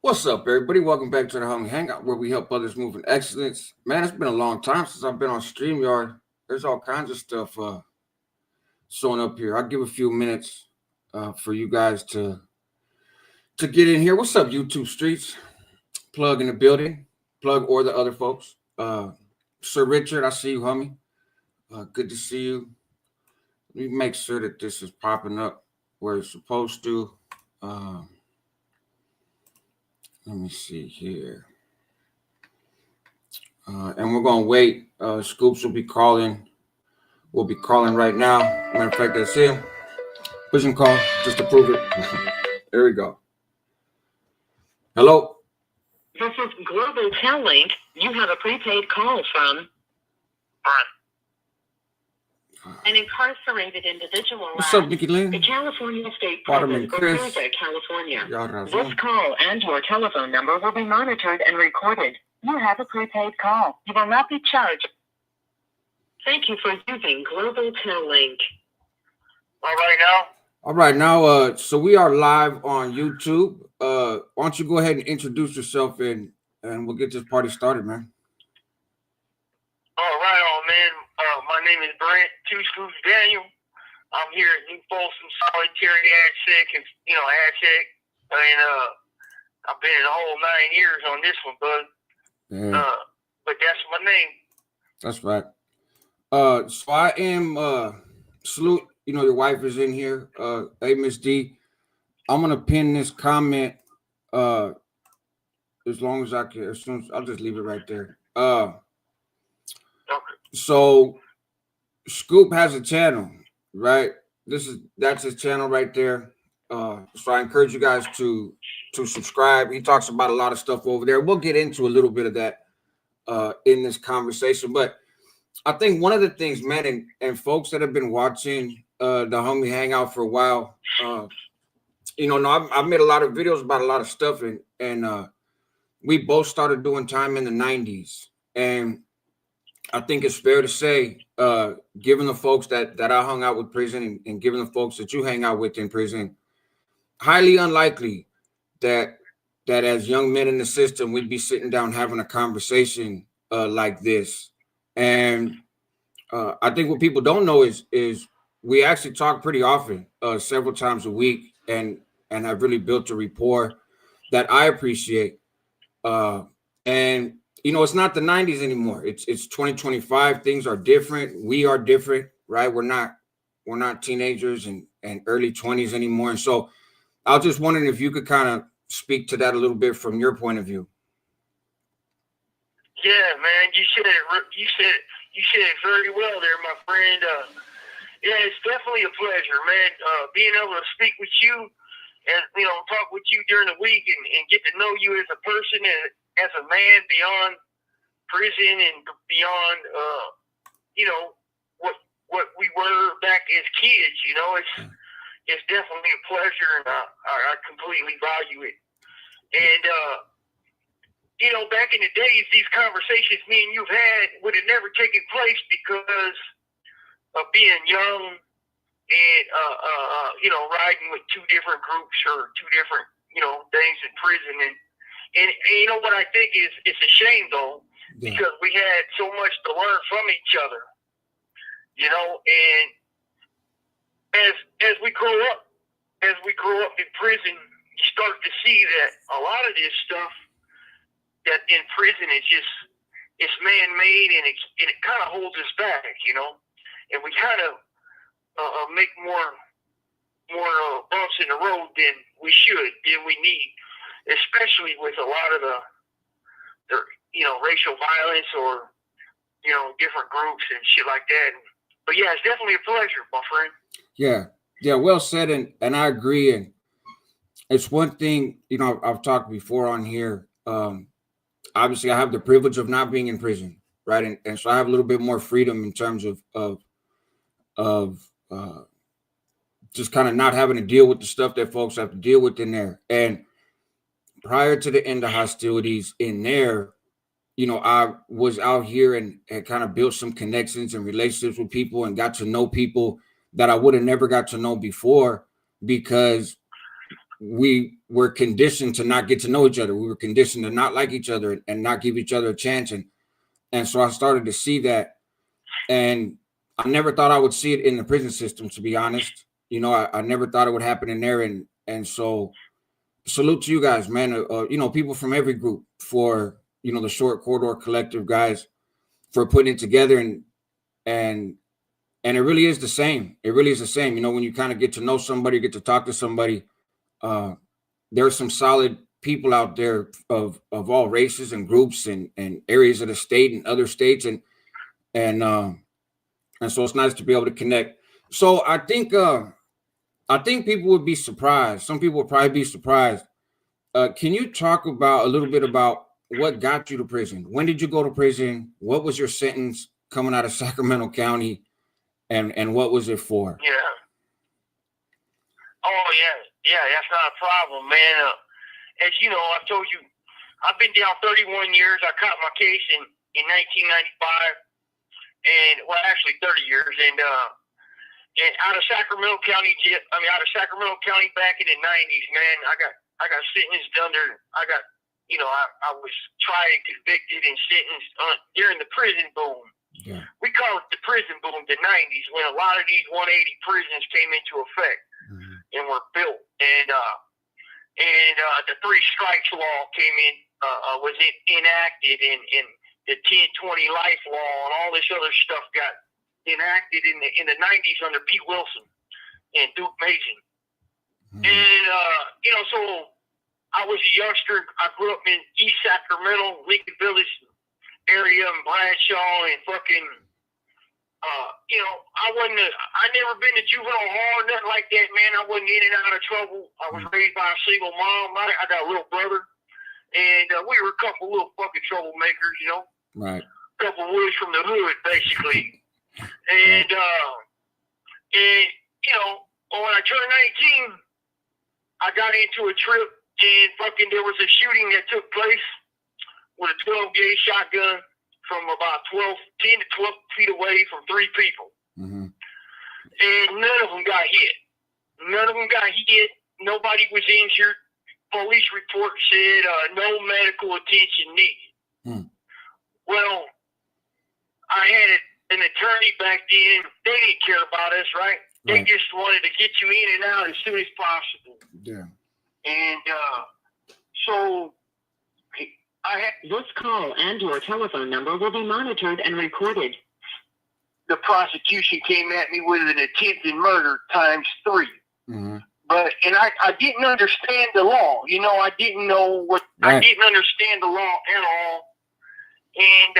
What's up, everybody? Welcome back to the Hungry Hangout, where we help others move in excellence. Man, it's been a long time since I've been on StreamYard. There's all kinds of stuff showing up here. I'll give a few minutes for you guys to get in here. What's up, YouTube streets? Plug in the building, plug or the other folks. Sir Richard, I see you, homie. Good to see you. Let me make sure that this is popping up where it's supposed to. Let me see here. And we're going to wait. Scoops will be calling. We'll be calling right now. Matter of fact, that's him. Push and call just to prove it. There we go. Hello. This is Global Tel Link. You have a prepaid call from an incarcerated individual What's up, at Nikki Lynn? the California State Waterman Prison, Chris. Berkeley, California. Yada, This call and your telephone number will be monitored and recorded. You have a prepaid call. You will not be charged. Thank you for using Global Tel Link. All right, now, so we are live on YouTube. Why don't you go ahead and introduce yourself and we'll get this party started, man. All right, man. My name is Brant, Two Scoops Daniel. I'm here at New Folsom Solitary AdSec, and AdSec. And I've been in the whole 9 years on this one, bud. Yeah. But that's my name. That's right. So I am salute. You know, your wife is in here. Hey, Miss D. I'm gonna pin this comment. As long as I can. As soon as I'll just leave it right there. Okay. So Scoop has a channel, right? That's his channel right there. So I encourage you guys to subscribe. He talks about a lot of stuff over there. We'll get into a little bit of that in this conversation. But I think one of the things, man, and folks that have been watching the Homie Hangout for a while, I've made a lot of videos about a lot of stuff, and we both started doing time in the 90s. And I think it's fair to say, given the folks that I hung out with prison and given the folks that you hang out with in prison, highly unlikely that as young men in the system, we'd be sitting down having a conversation like this. And I think what people don't know is we actually talk pretty often, several times a week, and have really built a rapport that I appreciate. And it's not the 90s anymore. It's 2025. Things are different. We are different, right? We're not teenagers and early 20s anymore. And so I was just wondering if you could kind of speak to that a little bit from your point of view. Yeah, man, you said it very well there, my friend. Yeah, it's definitely a pleasure, man. Being able to speak with you and talk with you during the week and get to know you as a person and as a man beyond prison and beyond what we were back as kids. It's definitely a pleasure, and I completely value it. And back in the days, these conversations me and you've had would have never taken place because of being young and riding with two different groups or two different things in prison. And you know what I think is, it's a shame though, because we had so much to learn from each other. And as we grow up in prison, you start to see that a lot of this stuff that in prison is just, it's man-made, and it kind of holds us back, and we kind of make more bumps in the road than we should, than we need, especially with a lot of the racial violence or different groups and shit like that. But yeah, it's definitely a pleasure, my friend. Yeah, well said, and I agree. And it's one thing, I've talked before on here. Obviously, I have the privilege of not being in prison, right? And so I have a little bit more freedom in terms of just kind of not having to deal with the stuff that folks have to deal with in there. And prior to the end of hostilities in there, I was out here and kind of built some connections and relationships with people and got to know people that I would have never got to know before, because we were conditioned to not get to know each other. We were conditioned to not like each other and not give each other a chance. And so I started to see that. And I never thought I would see it in the prison system, to be honest. You know, I never thought it would happen in there. And so salute to you guys, man. You know, people from every group, for, you know, the Short Corridor Collective guys, for putting it together. And it really is the same. It really is the same. You know, when you kind of get to know somebody, get to talk to somebody, there are some solid people out there of all races and groups and areas of the state and other states. And so it's nice to be able to connect. So I think people would be surprised. Some people would probably be surprised. Can you talk about a little bit about what got you to prison? When did you go to prison? What was your sentence coming out of Sacramento County? And what was it for? Yeah. Oh, yeah, that's not a problem, man. As you know, I've told you, I've been down 31 years. I caught my case in 1995, and well, actually 30 years. And out of Sacramento County, out of Sacramento County back in the 90s, man, I got sentenced under. I was tried and convicted and sentenced during the prison boom. Yeah. We call it the prison boom, the 90s, when a lot of these 180 prisons came into effect and were built. And the 3 strikes law came in, was enacted, and the 10-20 life law and all this other stuff got enacted in the 90s under Pete Wilson and Duke Mason. And, so I was a youngster. I grew up in East Sacramento, Lincoln Village area, and Bradshaw, and fucking, I never been to juvenile hall or nothing like that, man. I wasn't in and out of trouble. I was raised by a single mom. I got a little brother, and we were a couple little fucking troublemakers, you know? Right. A couple woods from the hood, basically. And, when I turned 19, I got into a trip, and fucking there was a shooting that took place with a 12-gauge shotgun from about 10 to 12 feet away from 3 people. And none of them got hit. Nobody was injured. Police report said no medical attention needed. Well, I had an attorney back then. They didn't care about us, right? They just wanted to get you in and out as soon as possible. Yeah. And so This call and your telephone number will be monitored and recorded. the prosecution came at me with an attempted murder times 3. But I didn't understand the law. You know, I didn't know I didn't understand the law at all. And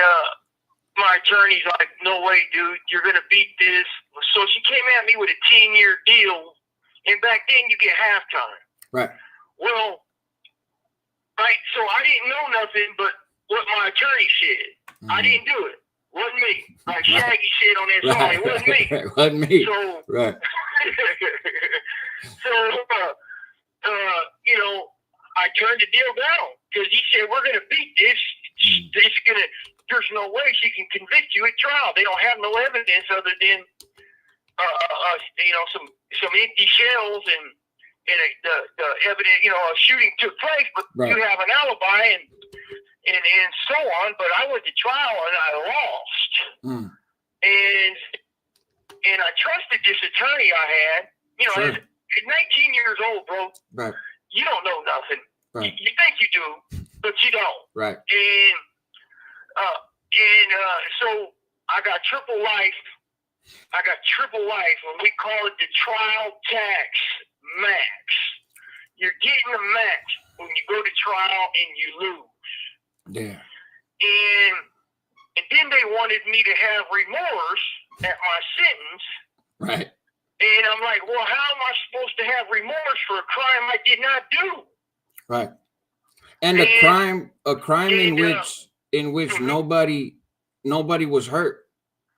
my attorney's like, "No way, dude, you're gonna beat this." So she came at me with a 10-year deal, and back then you get halftime. Right. Well, so I didn't know nothing but what my attorney said. I didn't do it. Wasn't me. Like Shaggy said on that song, it wasn't me. Wasn't me. So, right. I turned the deal down because he said, "We're going to beat this. There's no way she can convict you at trial. They don't have no evidence other than, some empty shells and the evidence, a shooting took place, but you have an alibi and so on." But I went to trial and I lost. And I trusted this attorney I had. At 19 years old, bro, you don't know nothing. You think you do, but you don't. Right. And so I got triple life. And we call it the trial tax max. You're getting the max when you go to trial and you lose. Yeah. And then they wanted me to have remorse at my sentence. Right. And I'm like, well, how am I supposed to have remorse for a crime I did not do? Right. And a crime in which nobody was hurt.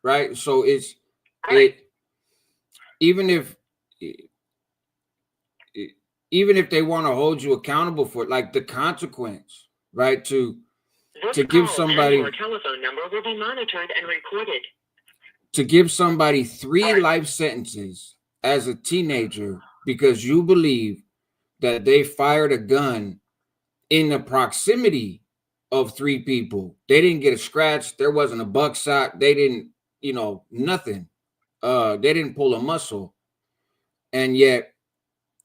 Right. So even if they want to hold you accountable for it, like the consequence, right? To give somebody, your telephone number will be monitored and recorded. To give somebody 3 life sentences as a teenager because you believe that they fired a gun in the proximity of 3 people. They didn't get a scratch. There wasn't a buckshot. They didn't, nothing. They didn't pull a muscle. And yet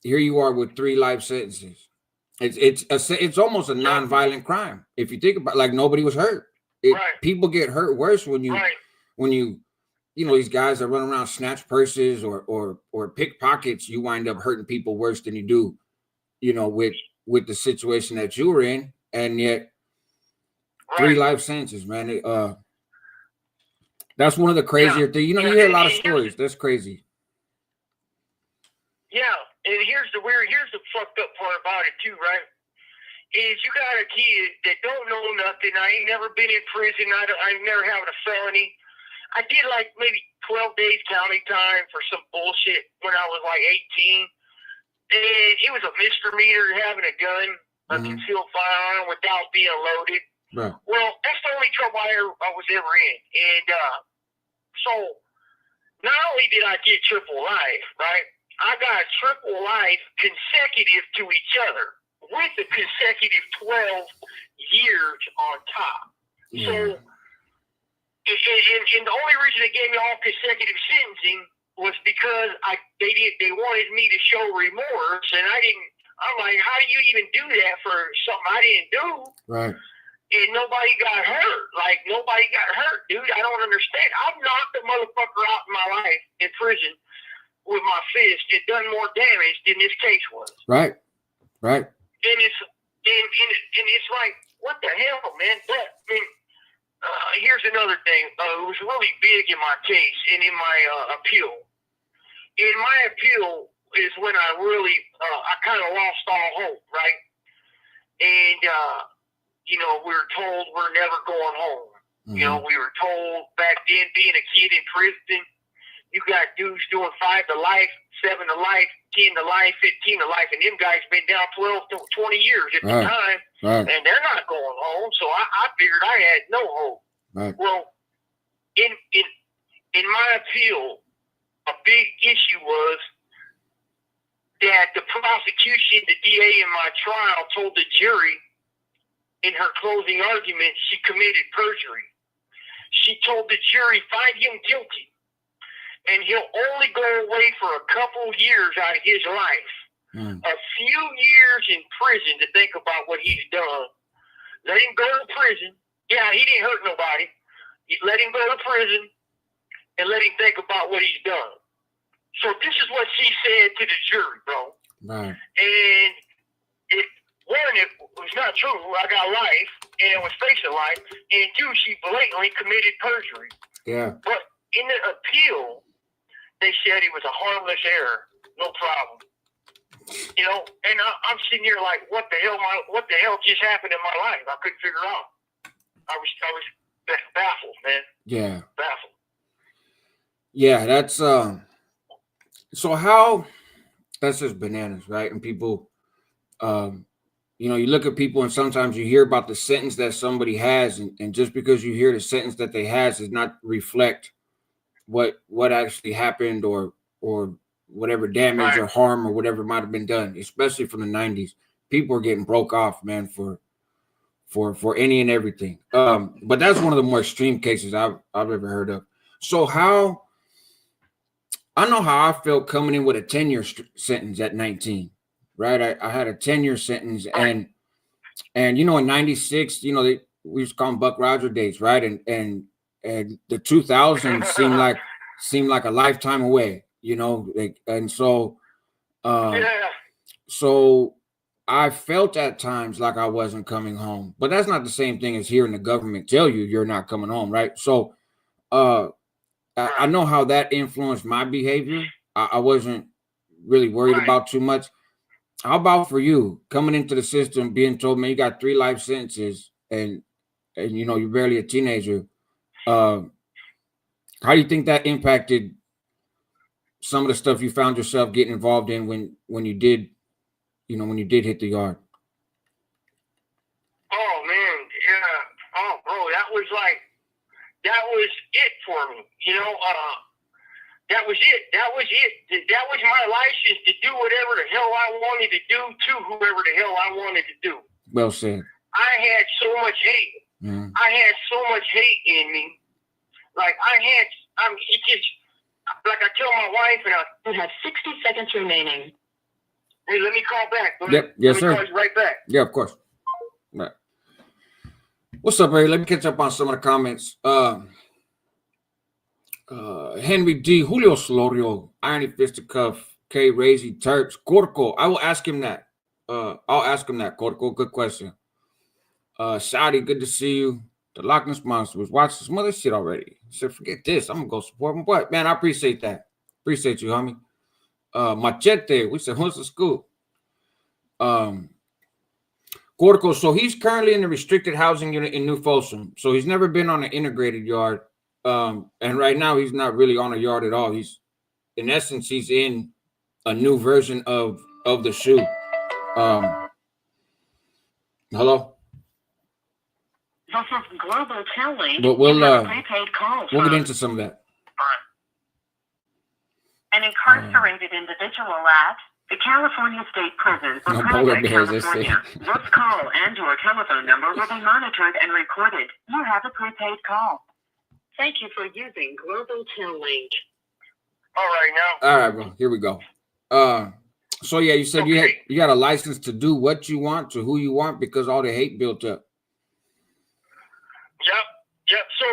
here you are with 3 life sentences. It's almost a non-violent crime. If you think about it, like nobody was hurt. People get hurt worse when you these guys that run around snatch purses or pickpockets, you wind up hurting people worse than you do, with the situation that you were in. And yet 3 life sentences, man. That's one of the crazier things. You hear a lot of stories. That's crazy. Yeah, and here's the fucked up part about it too, right? Is you got a kid that don't know nothing. I ain't never been in prison. I never having a felony. I did like maybe 12 days county time for some bullshit when I was like 18. And it was a misdemeanor having a gun, a concealed firearm without being loaded. Right. Well, that's the only trouble I was ever in. And so not only did I get triple life, right? I got triple life consecutive to each other with a consecutive 12 years on top. Yeah. So, and the only reason they gave me all consecutive sentencing was because they wanted me to show remorse, and I'm like, how do you even do that for something I didn't do? Right. And nobody got hurt. Like, nobody got hurt, dude. I don't understand. I've knocked a motherfucker out in my life in prison with my fist. It done more damage than this case was. Right. And it's like, what the hell, man? But here's another thing. It was really big in my case and in my appeal. In my appeal is when I really, I kind of lost all hope, right? And, we were told we're never going home. Mm-hmm. We were told back then, being a kid in prison, you got dudes doing 5 to life, 7 to life, 10 to life, 15 to life, and them guys been down 12 to 20 years at the time, and they're not going home. So I figured I had no hope. Right. Well, in my appeal, a big issue was that the prosecution, the DA in my trial, told the jury in her closing argument she committed perjury. She told the jury, find him guilty, and he'll only go away for a couple years out of his life. A few years in prison to think about what he's done. Let him go to prison. Yeah, he didn't hurt nobody. Let him go to prison and let him think about what he's done. So this is what she said to the jury, bro. Right. And it was not true. I got life, and was facing life. And 2, she blatantly committed perjury. Yeah. But in the appeal, they said it was a harmless error, no problem. And I'm sitting here like, what the hell just happened in my life? I couldn't figure out. I was baffled, man. Yeah. Baffled. Yeah, that's so how that's just bananas, right? And people, you look at people and sometimes you hear about the sentence that somebody has, and just because you hear the sentence that they has does not reflect what actually happened or whatever damage or harm or whatever might have been done, especially from the 90s. People are getting broke off, man, for any and everything. But that's one of the more extreme cases I've ever heard of. So I know how I felt coming in with a 10-year sentence at 19, right? I had a 10-year sentence, and in 96, we used to call them Buck Roger days, right? And the 2000s seemed like a lifetime away, and so so I felt at times like I wasn't coming home, but that's not the same thing as hearing the government tell you you're not coming home, right? So I know how that influenced my behavior. I wasn't really worried about too much. How about for you coming into the system, being told, man, you got 3 life sentences, and you're barely a teenager? How do you think that impacted some of the stuff you found yourself getting involved in when you did hit the yard? Oh man, yeah. Oh bro, that was it for me. That was it. That was my license to do whatever the hell I wanted to do to whoever the hell I wanted to do. Well said. I had so much hate. I had so much hate in me. Like it's just like I tell my wife, and You have 60 seconds remaining. hey, let me call back. Yep. Yes, sir. Let me call you right back. Yeah, of course. Right. What's up, Barry? Let me catch up on some of the comments. Henry D. Julio Solorio, Irony Fisticuff, K. Razy, Terps, Corco. I will ask him that. I'll ask him that, Corco. Good question. Saudi, good to see you. The Loch Ness Monster was watching some other shit already. He said, forget this. I'm gonna go support him. But man, I appreciate that. Appreciate you, homie. Machete, we said, what's the school? Corco, so he's currently in the restricted housing unit in New Folsom. So he's never been on an integrated yard. And right now he's not really on a yard at all. He's in essence, he's in a new version of the shoe. Hello? This is Global Telling. But we'll prepaid call get into some of that. An incarcerated individual at the California State Prison for Private California. This call and your telephone number will be monitored and recorded. You have a prepaid call. Thank you for using Global Telling. All right, now. All right, bro. Here we go. So yeah, you said you got a license to do what you want to who you want because all the hate built up. Yep. So,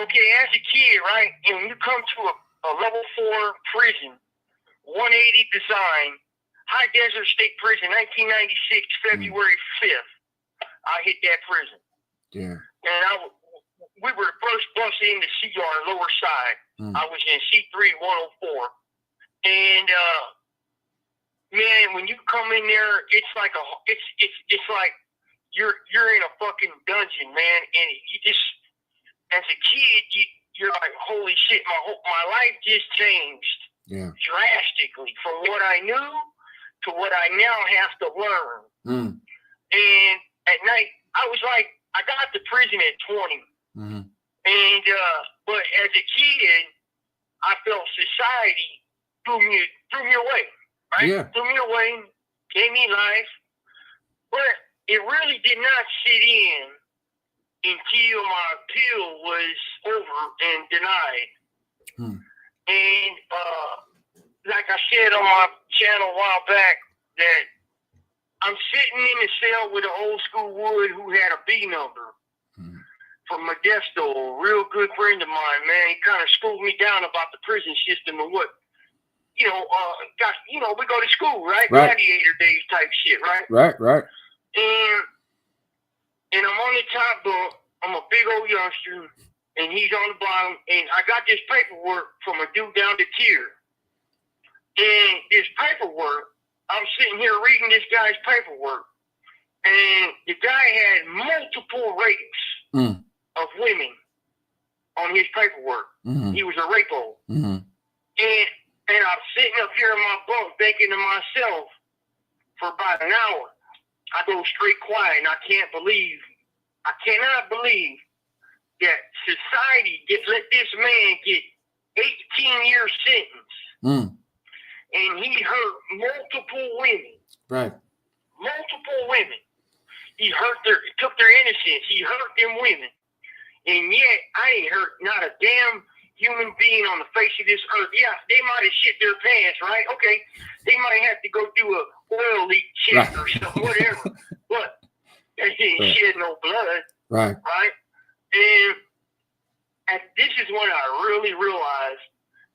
okay, as a kid, right, and when you come to a level 4 prison, 180 design, High Desert State Prison, 1996, February 5th, I hit that prison. Yeah. And we were the first bus in the CR lower side. I was in C3 104. And man, when you come in there, it's like it's like you're in a fucking dungeon, man. And you just, as a kid, you're like, holy shit, my life just changed drastically from what I knew to what I now have to learn. And at night, I was like, I got to prison at 20. And but as a kid, I felt society threw me away, right? Yeah. Threw me away, gave me life, but it really did not sit in until my appeal was over and denied. And like I said on my channel a while back, that I'm sitting in the cell with an old school wood who had a B number from Modesto, a real good friend of mine, man. He kind of schooled me down about the prison system and what, we go to school, right? Gladiator days type shit, right? Right. And I'm on the top bunk. I'm a big old youngster, and he's on the bottom. And I got this paperwork from a dude down the tier. And this paperwork, I'm sitting here reading this guy's paperwork, and the guy had multiple rapes of women on his paperwork. He was a rapo. And I'm sitting up here in my bunk thinking to myself for about an hour. I go straight quiet, and I cannot believe that society let this man get 18-year sentence. And he hurt multiple women. Right. Multiple women. He took their innocence. He hurt them women. And yet, I ain't hurt not a damn human being on the face of this earth. Yeah, they might have shit their pants, right? Okay. They might have to go do a oil leak check or something, whatever. But they didn't shed no blood. Right. And this is when I really realized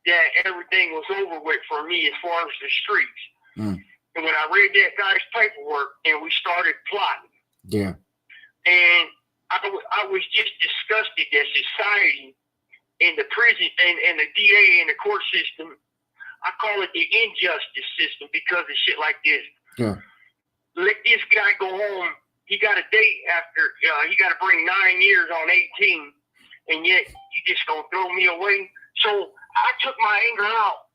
that everything was over with for me as far as the streets. And when I read that guy's paperwork and we started plotting. Yeah. And I was just disgusted that society and the prison and the DA and the court system, I call it the injustice system because of shit like this. Yeah. Let this guy go home. He got a date after, he got to bring 9 years on 18, and yet you just gonna throw me away. So I took my anger out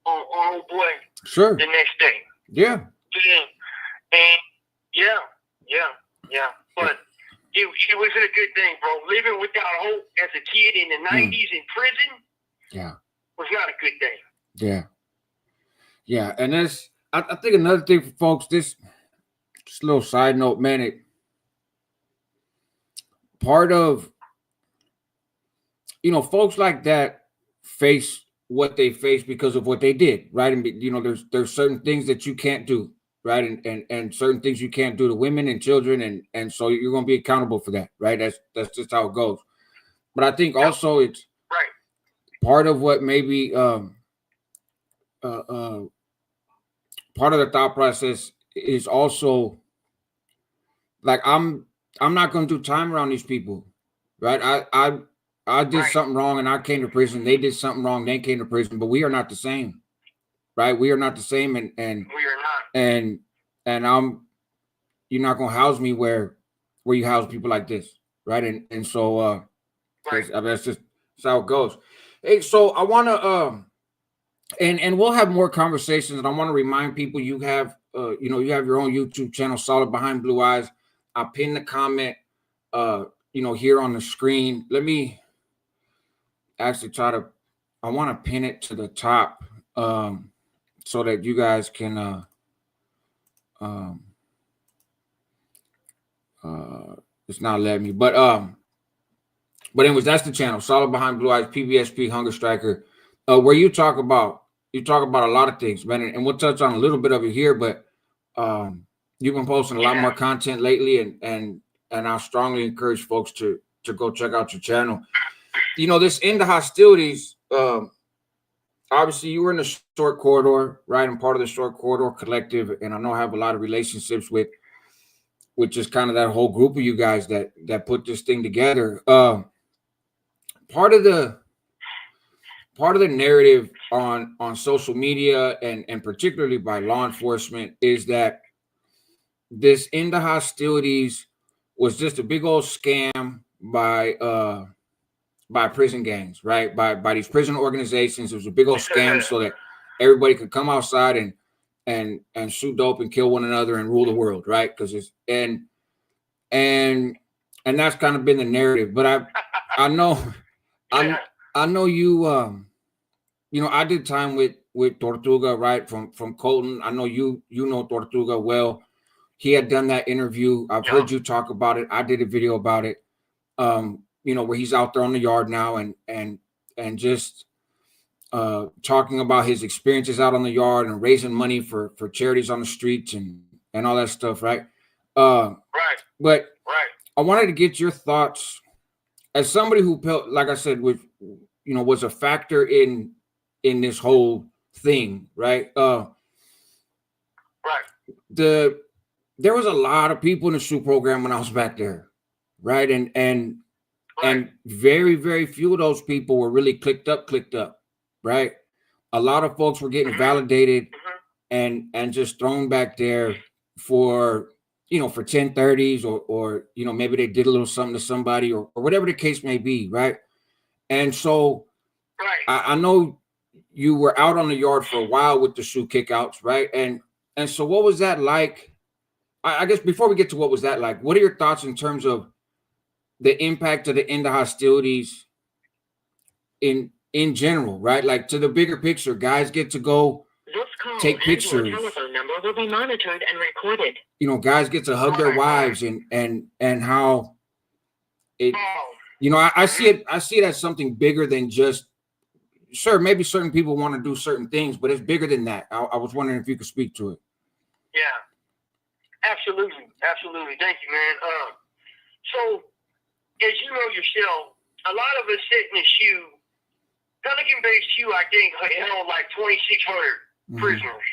on old boy. Sure. The next day. Yeah. And yeah. But it wasn't a good thing, bro. Living without hope as a kid in the 90s in prison. Yeah. was not a good thing. Yeah, and that's I think another thing for folks. This just a little side note, man. Part of folks like that face what they face because of what they did, right? And there's certain things that you can't do, right? And certain things you can't do to women and children, and so you're going to be accountable for that, right? That's just how it goes. But I think also it's part of what maybe part of the thought process is also like I'm not going to do time around these people, right? I did something wrong and I came to prison. They did something wrong, they came to prison, but we are not the same, right? We are not the same, and we are not. And you're not going to house me where you house people like this, right? And so that's just how it goes. Hey, so I want to and we'll have more conversations, and I want to remind people you have you have your own YouTube channel, Solid Behind Blue Eyes. I pinned the comment here on the screen. Let me actually I want to pin it to the top so that you guys can it's not letting me, but anyways, that's the channel, Solid Behind Blue Eyes, PBSP Hunger Striker, where you talk about a lot of things, man, and we'll touch on a little bit of it here, but you've been posting a lot more content lately, and I strongly encourage folks to go check out your channel. This End the Hostilities, obviously you were in the Short Corridor, right? I'm part of the Short Corridor Collective, and I know I have a lot of relationships with just kind of that whole group of you guys that put this thing together. Part of the narrative on social media and particularly by law enforcement is that this End the Hostilities was just a big old scam by prison gangs, right? By these prison organizations. It was a big old scam so that everybody could come outside and shoot dope and kill one another and rule the world, right? Because it's and that's kind of been the narrative. But I know I know you I did time with Tortuga, right? From Colton. I know you know Tortuga well. He had done that interview. I've heard you talk about it. I did a video about it. Where he's out there on the yard now and just talking about his experiences out on the yard and raising money for charities on the streets and all that stuff, right? But I wanted to get your thoughts as somebody who, like I said, was a factor in this whole thing, right? There was a lot of people in the SHU program when I was back there, right? And very, very few of those people were really clicked up, right? A lot of folks were getting validated and just thrown back there for 1030s or maybe they did a little something to somebody or whatever the case may be, right? And so I know you were out on the yard for a while with the SHU kickouts, right? And so what was that like? I guess before we get to what was that like, what are your thoughts in terms of the impact of the End the Hostilities in general, right? Like to the bigger picture, guys get to go take pictures. Your telephone number will be monitored and recorded. Guys get to hug their wives and how it. I see it as something bigger than just. Sure, maybe certain people want to do certain things, but it's bigger than that. I was wondering if you could speak to it. Yeah, absolutely. Thank you, man. So, as you know yourself, a lot of us sit in the SHU, Pelican-based SHU, I think, held like 2,600 prisoners.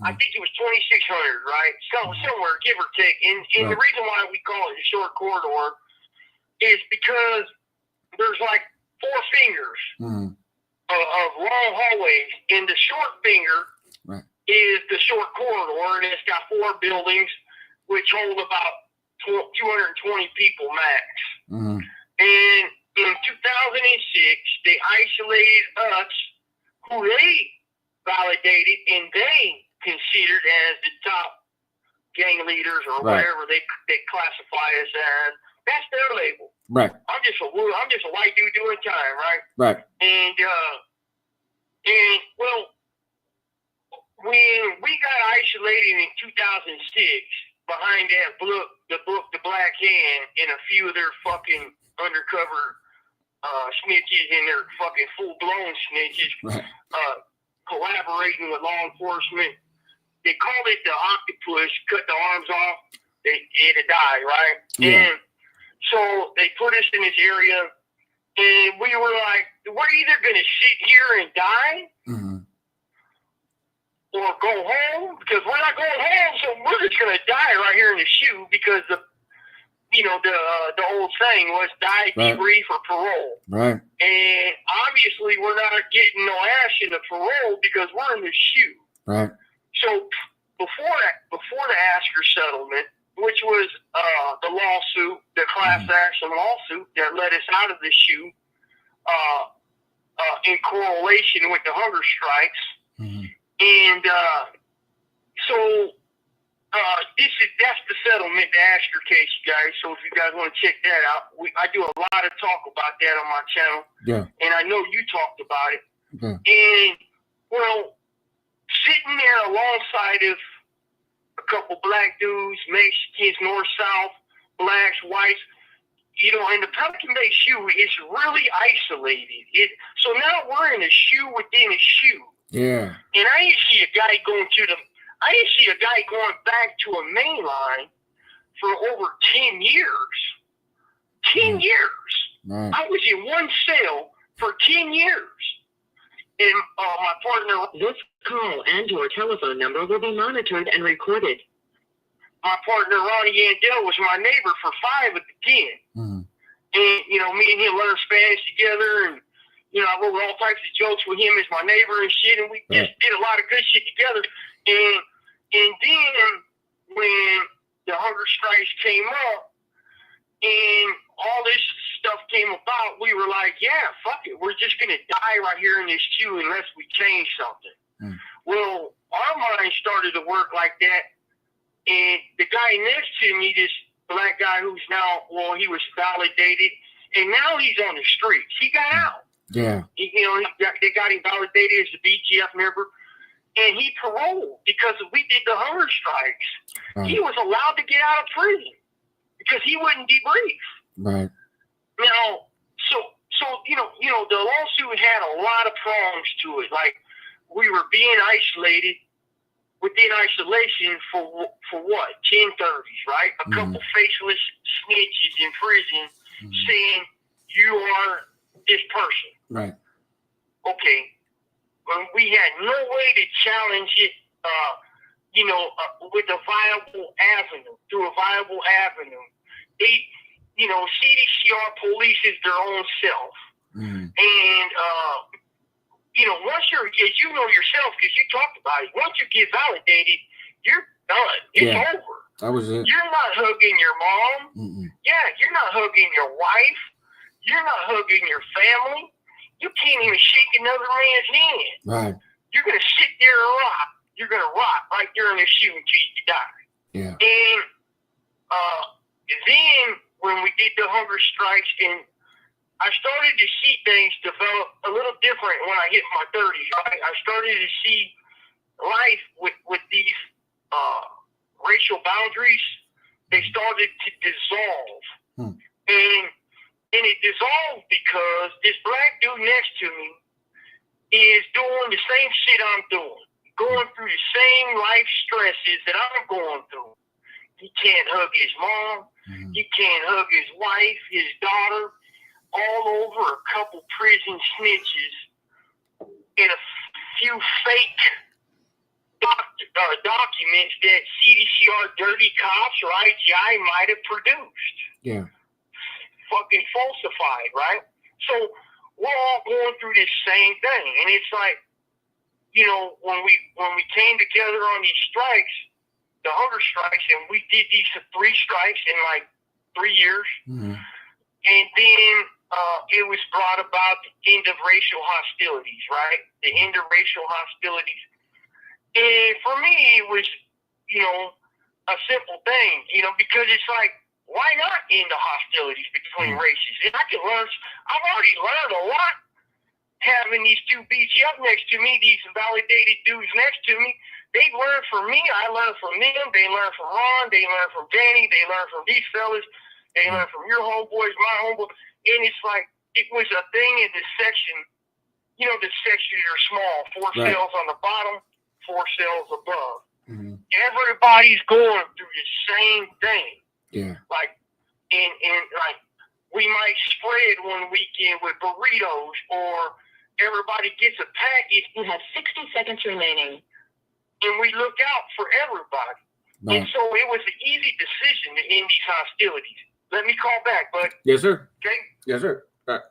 I think it was 2,600, right? Somewhere, give or take. And the reason why we call it the Short Corridor is because there's like four fingers of long hallways, and the short finger is the Short Corridor, and it's got four buildings which hold about 220 people max. And in 2006, they isolated us, who they validated and they considered as the top gang leaders or whatever they classify us as. That's their label. Right. I'm just a white dude doing time, right? Right. And And, well, when we got isolated in 2006 behind that book, The Black Hand, and a few of their fucking undercover snitches and their fucking full-blown snitches collaborating with law enforcement, they called it the octopus, cut the arms off, it'd die, right? Yeah. And so they put us in this area, and we were like, we're either going to sit here and die, or go home, because we're not going home, so we're just going to die right here in the shoe, because the old saying was die, debrief, or parole. Right. And obviously we're not getting no ash in the parole because we're in the shoe. Right. So before the Asker settlement, which was the lawsuit, the class action lawsuit that led us out of the shoe, in correlation with the hunger strikes. And so that's the settlement, the Asker case, you guys. So if you guys want to check that out, I do a lot of talk about that on my channel. Yeah. And I know you talked about it. Okay. And well, sitting there alongside of a couple black dudes, Mexicans, north, south, blacks, whites, and the Pelican Bay shoe is really isolated. So now we're in a shoe within a shoe. Yeah. And I didn't see a guy going back to a main line for over 10 years. 10 years. Right. I was in one cell for 10 years. And my partner... This call and your telephone number will be monitored and recorded. My partner, Ronnie Yandel, was my neighbor for 5 of the 10. And, me and him learned Spanish together, and I wrote all types of jokes with him as my neighbor and shit, and we just did a lot of good shit together. And then when the hunger strikes came up and all this stuff came about, we were like, yeah, fuck it. We're just going to die right here in this queue unless we change something. Well, our mind started to work like that. And the guy next to me, this black guy who's now, he was validated, and now he's on the streets. He got out. Yeah. They got him validated as a BGF member, and he paroled because we did the hunger strikes. He was allowed to get out of prison because he wouldn't debrief. Right. Now, so the lawsuit had a lot of prongs to it. Like, we were being isolated within isolation for what? 1030s, right? A couple faceless snitches in prison saying you are this person. Right. Okay. Well, we had no way to challenge it, with a viable avenue, through a viable avenue. They, CDCR polices their own self. And, once you're, as you know yourself, because you talked about it, once you get validated, you're done. It's over. That was it. You're not hugging your mom. Yeah, you're not hugging your wife. You're not hugging your family. You can't even shake another man's hand. Right. You're going to sit there and rock. You're going to rock right there in the shoe until you die. Yeah. And then when we did the hunger strikes, and I started to see things develop a little different when I hit my 30s. Right? I started to see life with these racial boundaries. They started to dissolve. And it dissolved because this black dude next to me is doing the same shit I'm doing, going through the same life stresses that I'm going through. He can't hug his mom. He can't hug his wife, his daughter, all over a couple prison snitches and a few fake documents that CDCR dirty cops or IGI might have produced. Yeah. Fucking falsified, right? So we're all going through this same thing, and it's like, when we came together on these strikes, the hunger strikes, and we did these 3 strikes in like 3 years, and then it was brought about the end of racial hostilities, right? The end of racial hostilities, and for me, it was a simple thing, because it's like, why not end the hostilities between races? And I've already learned a lot. having these two BG up next to me, these validated dudes next to me. They learn from me. I learn from them. They learn from Ron. They learn from Danny. They learn from these fellas. They learn from your homeboys, my homeboys. And it's like, it was a thing in this section. You know, the sections are small. 4 cells on the bottom, 4 cells above. Mm-hmm. Everybody's going through the same thing. Yeah. Like, and like, we might spread one weekend with burritos, or everybody gets a package. You have 60 seconds remaining. And we look out for everybody. Right. And so it was an easy decision to end these hostilities. Let me call back, bud. Yes, sir. Okay? Yes, sir. All right.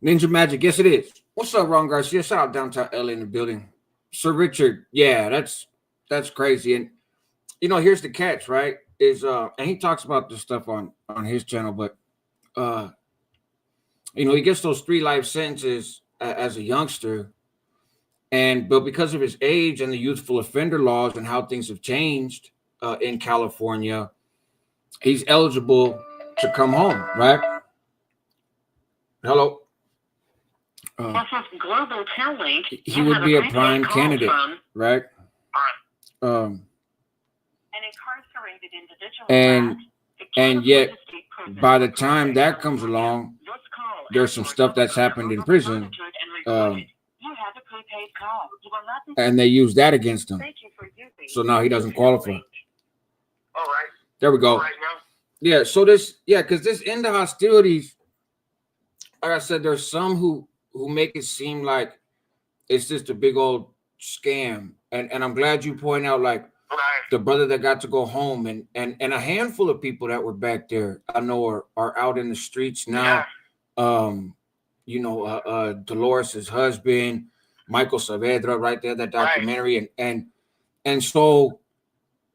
Ninja Magic, yes, it is. What's up, Ron Garcia? Shout out downtown LA in the building. Sir Richard, yeah, that's crazy. And, you know, here's the catch, right? Is and he talks about this stuff on his channel, but, you know, he gets those 3 life sentences as a youngster. But because of his age and the youthful offender laws and how things have changed in California, he's eligible to come home, right? Hello. This is Global Telly. He would be a prime candidate, right? An incarcerated individual. And yet, by the time that comes along, there's some stuff that's happened in prison. And they use that against him. So now he doesn't qualify. All right. There we go. Yeah, so because this end of hostilities, like I said, there's some who make it seem like it's just a big old scam. And I'm glad you point out, like, the brother that got to go home and a handful of people that were back there, I know are out in the streets now. You know, Dolores' husband, Michael Saavedra, right there, that documentary. And so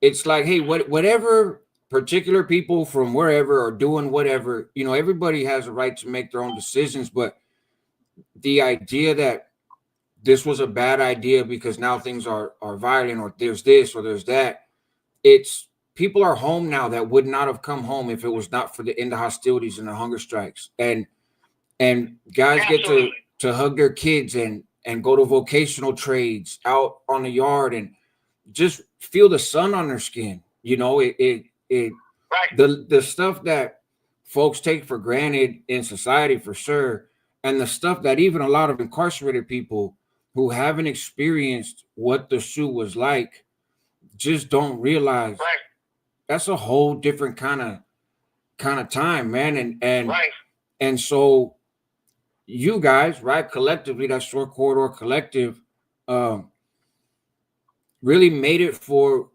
it's like, hey, whatever particular people from wherever are doing whatever, you know, everybody has a right to make their own decisions. But the idea that this was a bad idea because now things are violent, or there's this or there's that, it's people are home now that would not have come home if it was not for the end of hostilities and the hunger strikes. And guys get to hug their kids and go to vocational trades out on the yard and just feel the sun on their skin. You know, the stuff that folks take for granted in society, for sure, and the stuff that even a lot of incarcerated people who haven't experienced what the SHU was like just don't realize. That's a whole different kind of time, man. And so you guys, right, collectively, that Short Corridor Collective, really made it for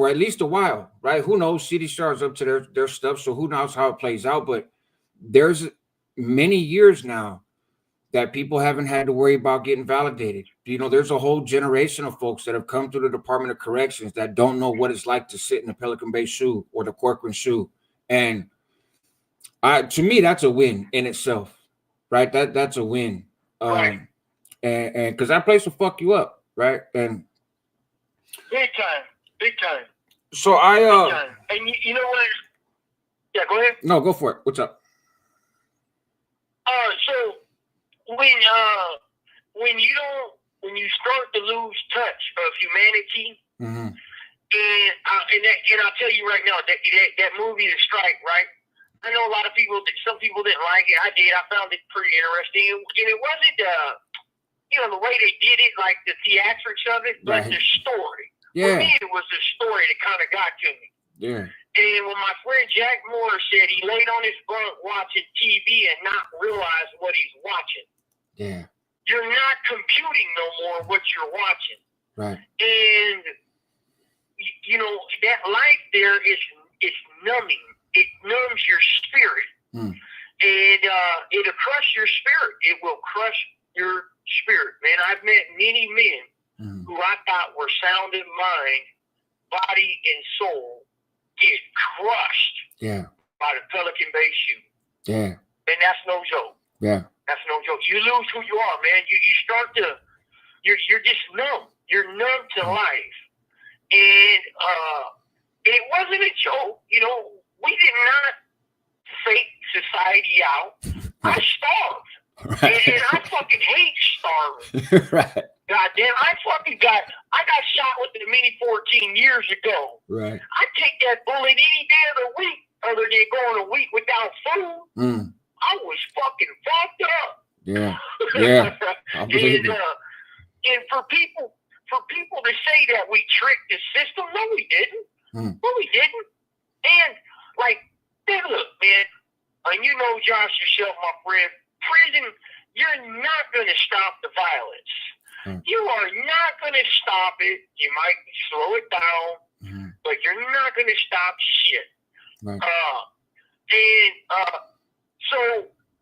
at least a while, right? Who knows? CDSR is up to their stuff, so who knows how it plays out. But there's many years now that people haven't had to worry about getting validated. You know, there's a whole generation of folks that have come through the Department of Corrections that don't know what it's like to sit in the Pelican Bay SHU or the Corcoran SHU. And to me, that's a win in itself, right? That's a win. And because that place will fuck you up, right? And big time. So and you know what? Yeah, go ahead. No, go for it. What's up? So when you start to lose touch of humanity, and I'll tell you right now that movie, The Strike, right? I know a lot of people. Some people didn't like it. I did. I found it pretty interesting, and it wasn't the way they did it, like the theatrics of it, but the story. Yeah. For me, it was the story that kind of got to me. Yeah. And when my friend Jack Moore said he laid on his bunk watching TV and not realize what he's watching. Yeah. You're not computing no more what you're watching. Right. And you know, that life there is numbing. It numbs your spirit. And it'll crush your spirit. It will crush your spirit. Man, I've met many men who I thought were sound in mind, body and soul, get crushed by the Pelican Bay SHU. Yeah. And that's no joke. Yeah. That's no joke. You lose who you are, man. You start to, you're just numb. You're numb to life. And it wasn't a joke. You know, we did not fake society out. I starved. Right. And I fucking hate starving. Right. Goddamn, I got shot with the Mini 14 years ago. Right. I take that bullet any day of the week, other than going a week without food. I was fucking fucked up. Yeah. Yeah. I believe it. And for people to say that we tricked the system, no, we didn't. No, we didn't. And like, hey, look, man, and you know, Josh, yourself, my friend, prison, you're not going to stop the violence. You are not going to stop it. You might slow it down, but you're not going to stop shit. Right. So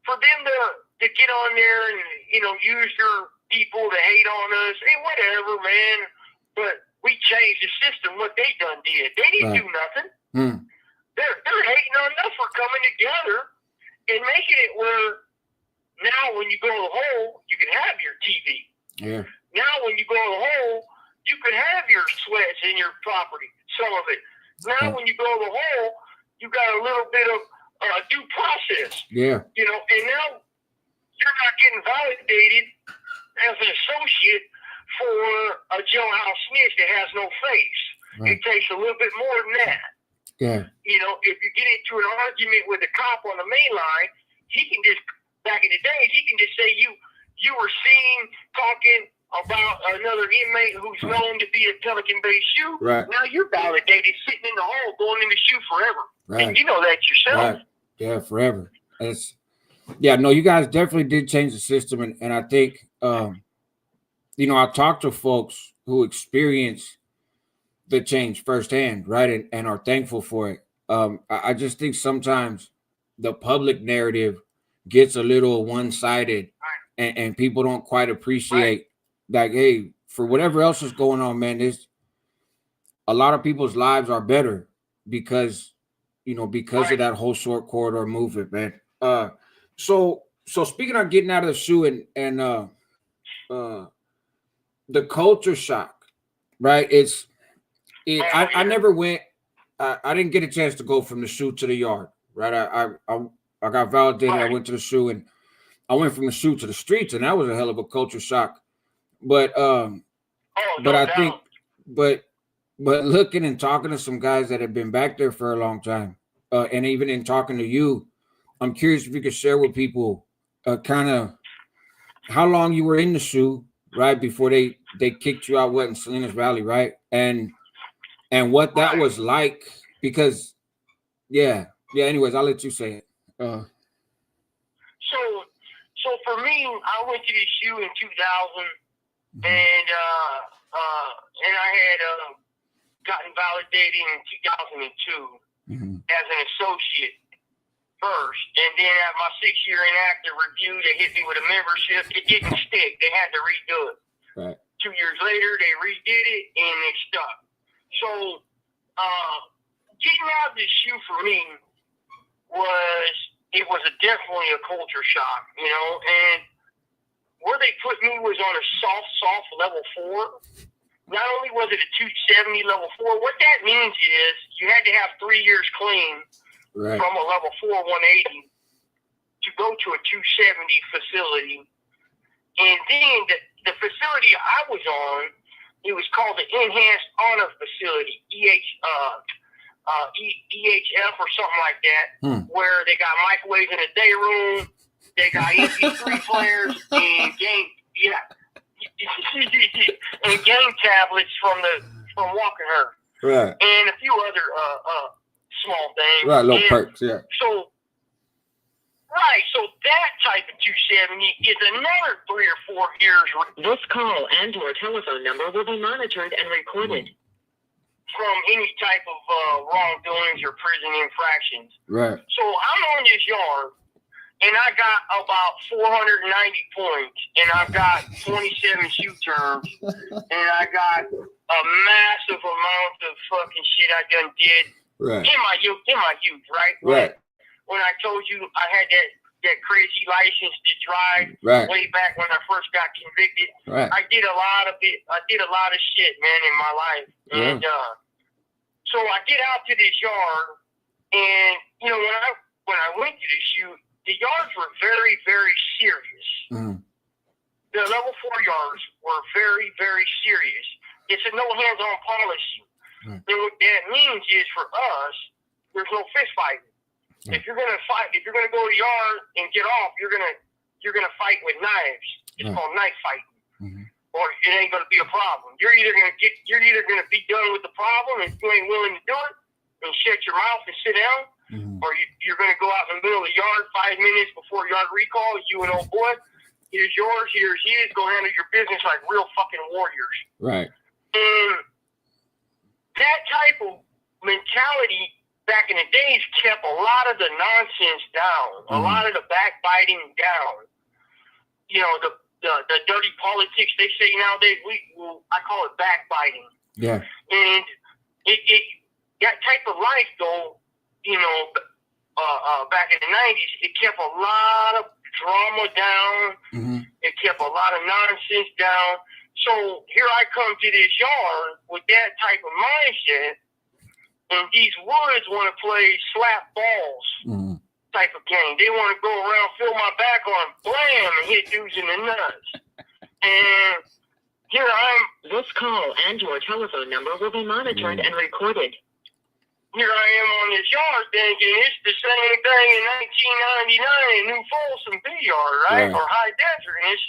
for them to get on there and, you know, use their people to hate on us, hey, whatever, man. But we changed the system. What they done did, they didn't do nothing. They're hating on us for coming together and making it where now when you go to the hole, you can have your TV. Yeah. Now when you go to the hole, you can have your sweats and your property, some of it. Now when you go to the hole, you got a little bit of due process. Yeah. You know, and now you're not getting validated as an associate for a jailhouse snitch that has no face. Right. It takes a little bit more than that. Yeah. You know, if you get into an argument with a cop on the main line, he can just, back in the days, he can just say you were seen talking about another inmate who's known to be a Pelican Bay shoe. Right. Now you're validated sitting in the hole going in the shoe forever. Right. And you know that yourself. Right. Yeah, forever. No, you guys definitely did change the system. And I think, you know, I talked to folks who experience the change firsthand, right? And are thankful for it. I just think sometimes the public narrative gets a little one-sided and people don't quite appreciate like, hey, for whatever else is going on, man, there's a lot of people's lives are better because of that whole short corridor movement, man. So speaking of getting out of the shoe and the culture shock, right? I never went. I didn't get a chance to go from the shoe to the yard, right? I got validated. I went to the shoe and I went from the shoe to the streets, and that was a hell of a culture shock. But I think, but looking and talking to some guys that have been back there for a long time, and even in talking to you, I'm curious if you could share with people kind of how long you were in the shoe, right, before they kicked you out in Salinas Valley, right, and what that was like, because anyways, I'll let you say it. So for me, I went to the shoe in 2000. And I had gotten validated in 2002 as an associate first, and then at my 6-year inactive review, they hit me with a membership. It didn't stick. They had to redo it. Right. 2 years later, they redid it, and it stuck. So getting out of the shoe for me was definitely a culture shock, you know, and where they put me was on a soft level 4. Not only was it a 270 level 4, what that means is you had to have 3 years clean from a level 4 180 to go to a 270 facility. And then the facility I was on, it was called the Enhanced Honor Facility, EHF or something like that, where they got microwaves in the day room. They got MP3 players and game tablets from Walking Her, right, and a few other small things, right, little perks, yeah. So that type of 270 is another 3 or 4 years. This call and/or telephone number will be monitored and recorded from any type of wrongdoings or prison infractions. Right. So I'm on this yard. And I got about 490 points, and I've got 27 shoe terms, and I got a massive amount of fucking shit I done did in my youth, right? Right. When I told you I had that crazy license to drive way back when I first got convicted, I did a lot of it. I did a lot of shit, man, in my life, and so I get out to this yard, and you know when I went to the shoot. the yards were very, very serious. The level 4 yards were very, very serious. It's a no hands-on policy. And what that means is for us, there's no fist fighting. If you're gonna fight, if you're gonna go to the yard and get off, you're gonna fight with knives. It's called knife fighting. Or it ain't gonna be a problem. You're either gonna be done with the problem if you ain't willing to do it and shut your mouth and sit down, or you're gonna go out in the middle of the yard 5 minutes before yard recall. You and old boy, here's yours, here's his. Go handle your business like real fucking warriors. Right. And that type of mentality back in the days kept a lot of the nonsense down, a lot of the backbiting down. You know, the dirty politics they say nowadays. I call it backbiting. Yeah. And it that type of life though, you know, back in the 90s, it kept a lot of drama down. It kept a lot of nonsense down. So here I come to this yard with that type of mindset, and these woods want to play slap balls type of game. They want to go around, fill my back arm, blam, and hit dudes in the nuts. And here I'm. This call and your telephone number will be monitored and recorded. Here I am on this yard thinking it's the same thing in 1999 in New Folsom B yard, right? Or High Desert, and it's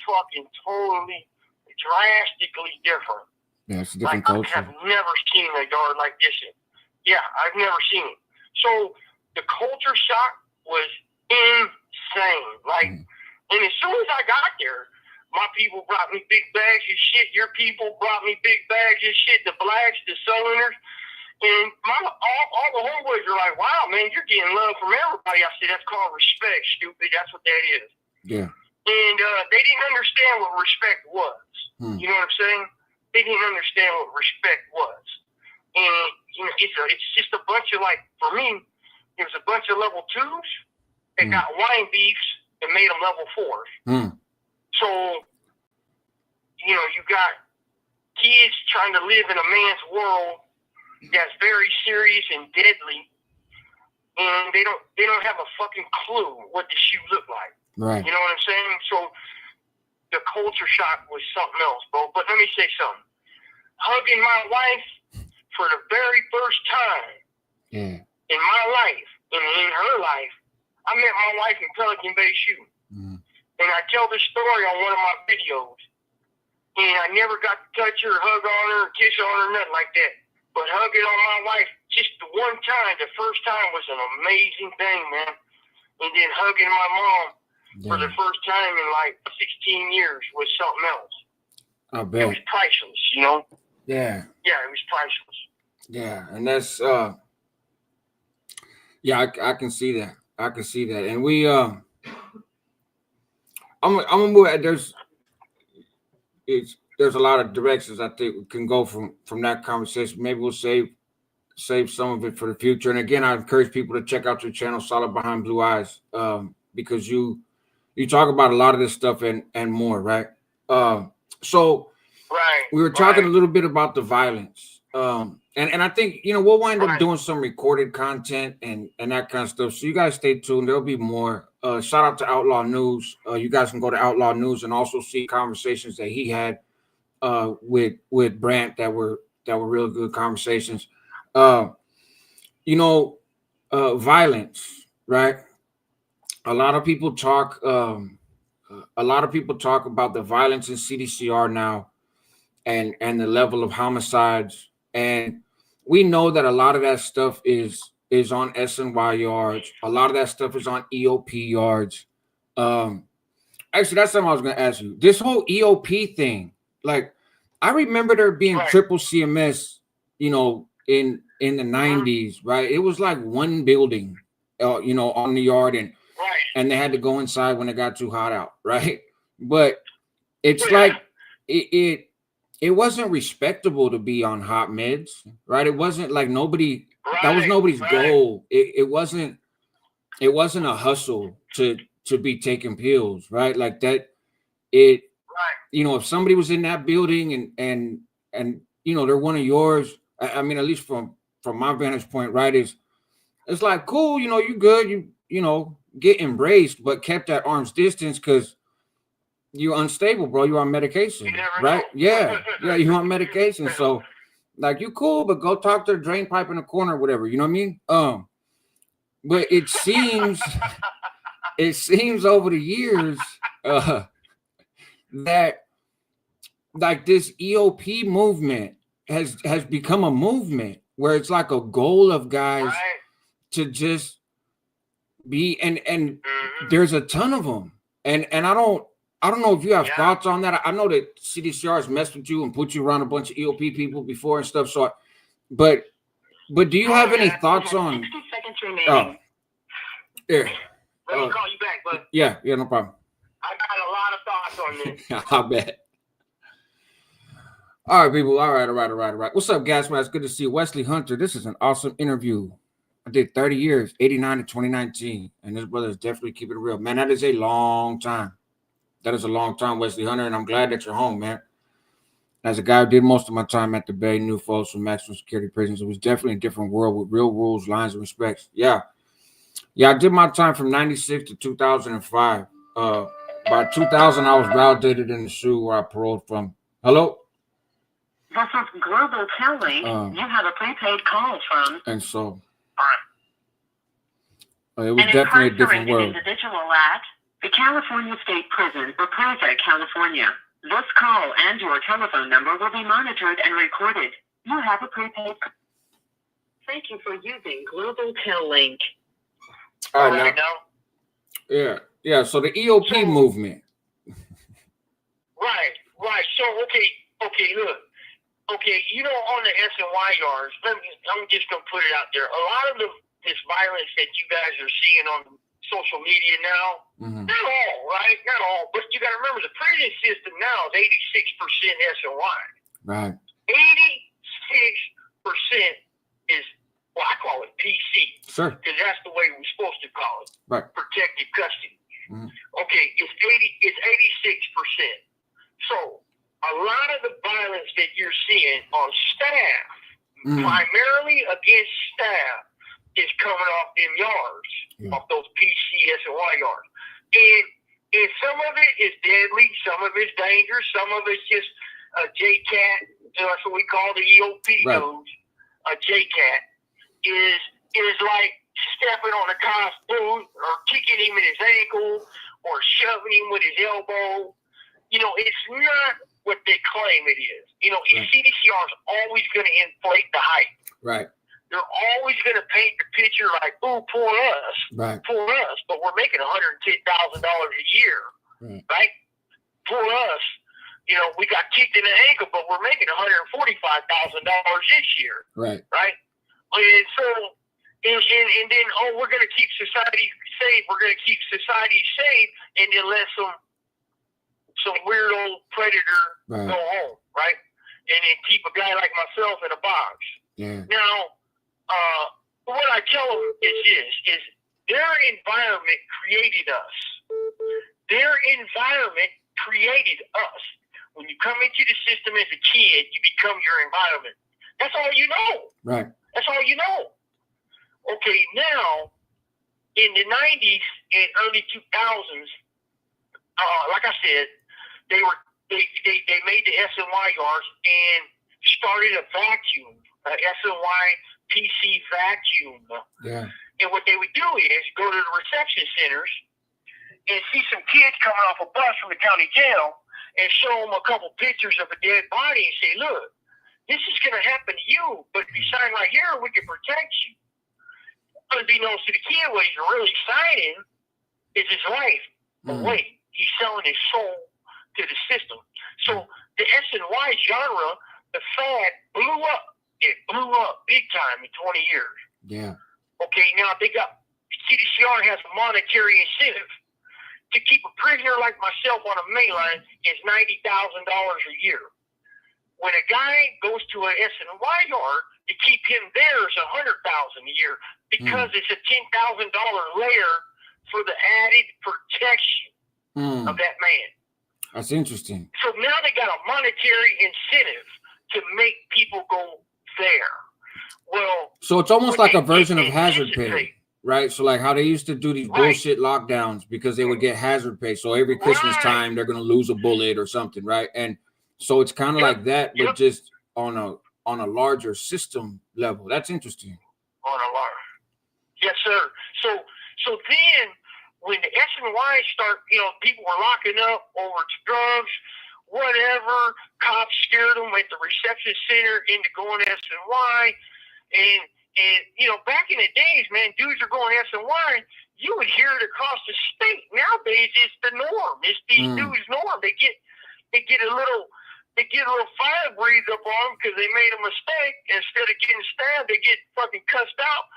fucking totally, drastically different. Yeah, it's a different culture. culture. I have never seen a yard like this. Yeah, I've never seen it. So the culture shock was insane. Like, and as soon as I got there, my people brought me big bags of shit. Your people brought me big bags of shit. The blacks, the Southerners. And all the homeboys are like, wow, man, you're getting love from everybody. I said, that's called respect, stupid. That's what that is. Yeah. And they didn't understand what respect was. You know what I'm saying? They didn't understand what respect was. And you know, it's just a bunch of, like, for me, it was a bunch of level 2s that got wine beefs and made them level 4s. So, you know, you got kids trying to live in a man's world that's very serious and deadly, and they don't have a fucking clue what the shoe look like. Right. You know what I'm saying? So the culture shock was something else, bro. But let me say something. Hugging my wife for the very first time in my life and in her life, I met my wife in Pelican Bay shooting. And I tell this story on one of my videos. And I never got to touch her, hug on her, kiss on her, nothing like that. But hugging on my wife just the one time, the first time, was an amazing thing, man. And then hugging my mom for the first time in like 16 years was something else. I bet. It was priceless, you know? Yeah. Yeah, it was priceless. Yeah, and that's I can see that. I can see that. And we I'm gonna move at there's a lot of directions I think we can go from that conversation. Maybe we'll save some of it for the future. And again, I encourage people to check out your channel, Solid Behind Blue Eyes, because you talk about a lot of this stuff and more, right? So we were talking a little bit about the violence. And I think, you know, we'll wind up doing some recorded content and that kind of stuff. So you guys stay tuned. There'll be more. Shout out to Outlaw News. You guys can go to Outlaw News and also see conversations that he had with Brant that were real good conversations. You know, violence, right? A lot of people talk about the violence in CDCR now and the level of homicides. And we know that a lot of that stuff is on SNY yards. A lot of that stuff is on EOP yards. Actually, that's something I was going to ask you. This whole EOP thing, like, I remember there being triple CMS, you know, in the 90s, right? It was like one building, you know, on the yard, and they had to go inside when it got too hot out, right? But it's like it wasn't respectable to be on hot meds, right? It wasn't like nobody. That was nobody's goal. It wasn't a hustle to be taking pills, right? Like that. You know, if somebody was in that building and you know they're one of yours, I mean, at least from my vantage point, right? It's like, cool, you know, you good, you know, get embraced, but kept at arm's distance because you're unstable, bro. You're on medication, right? Know. Yeah, you're on medication. So, like, you cool, but go talk to the drain pipe in the corner or whatever. You know what I mean? But it seems over the years that like this EOP movement has become a movement where it's like a goal of guys to just be and there's a ton of them, and I don't know if you have thoughts on that. I know that CDCR has messed with you and put you around a bunch of EOP people before and stuff. So, but do you have any thoughts on? 60 seconds remaining. Yeah. Let me call you back, bud. Yeah, no problem. I got a lot of thoughts on this. I bet. All right, people. All right. What's up, guys? Man, it's good to see you. Wesley Hunter. This is an awesome interview. I did 30 years, 89 to 2019. And this brother is definitely keeping it real. Man, that is a long time. That is a long time, Wesley Hunter. And I'm glad that you're home, man. As a guy who did most of my time at the Bay, New Folsom, maximum security prisons, it was definitely a different world with real rules, lines, and respects. Yeah, I did my time from 96 to 2005. By 2000, I was validated in the SHU where I paroled from. Hello? This is Global Telly. You have a prepaid call from. And so, it was definitely a different world. Individual at the California State Prison, Brant, California. This call and your telephone number will be monitored and recorded. You have a prepaid. Thank you for using Global Tel Link. All right, now. Yeah. So the EOP movement. Right. So okay, look. Okay, on the SNY yards, I'm just gonna put it out there. A lot of this violence that you guys are seeing on social media now, not all, right? Not all, but you gotta remember the prison system now is 86% SNY. Right. 86% is, well, I call it PC. Sure. Because that's the way we're supposed to call it. Right. Protective custody. Okay, it's 86%. So a lot of the violence that you're seeing on staff, primarily against staff, is coming off them yards, off those PC SNY yards. And some of it is deadly, some of it's dangerous, some of it's just a JCAT. That's what we call the EOP dudes. A JCAT is like stepping on a cop's boot or kicking him in his ankle or shoving him with his elbow. It's not what they claim it is. CDCR is always going to inflate the hype. Right. They're always going to paint the picture like, oh, poor us. Right. Poor us. But we're making $110,000 a year. Right? Poor us. We got kicked in the ankle, but we're making $145,000 this year. Right. Right? And so, and then, we're going to keep society safe. We're going to keep society safe and then let some weird old predator go home, right? And then keep a guy like myself in a box. Yeah. Now, what I tell them is their environment created us. Their environment created us. When you come into the system as a kid, you become your environment. That's all you know. Right. That's all you know. Okay, now, in the 90s and early 2000s, like I said, they made the SNY yards and started a vacuum, SNY PC vacuum. Yeah. And what they would do is go to the reception centers and see some kids coming off a bus from the county jail and show them a couple pictures of a dead body and say, look, this is going to happen to you, but if you sign right here, we can protect you. Unbeknownst to the kid, what he's really signing is his life. But wait, he's selling his soul to the system. So the SNY genre, the fad blew up. It blew up big time in 20 years. Yeah. Okay, now CDCR has a monetary incentive to keep a prisoner like myself on a mainline is $90,000 a year. When a guy goes to an SNY yard, to keep him there is $100,000 a year because it's a $10,000 layer for the added protection of that man. That's interesting. So now they got a monetary incentive to make people go there. Well, so it's almost like a version of hazard pay, right? So like how they used to do these bullshit lockdowns because they would get hazard pay. So every Christmas time they're gonna lose a bullet or something, right? And so it's kind of like that, but just on a larger system level. That's interesting. On a large, yes, sir. So then when the S&Y start, people were locking up over drugs, whatever. Cops scared them at the reception center into going S&Y, and back in the days, man, dudes are going S&Y. You would hear it across the state. Nowadays, it's the norm. It's these dudes' norm. They get a little fire breathed up on them because they made a mistake. Instead of getting stabbed, they get fucking cussed out.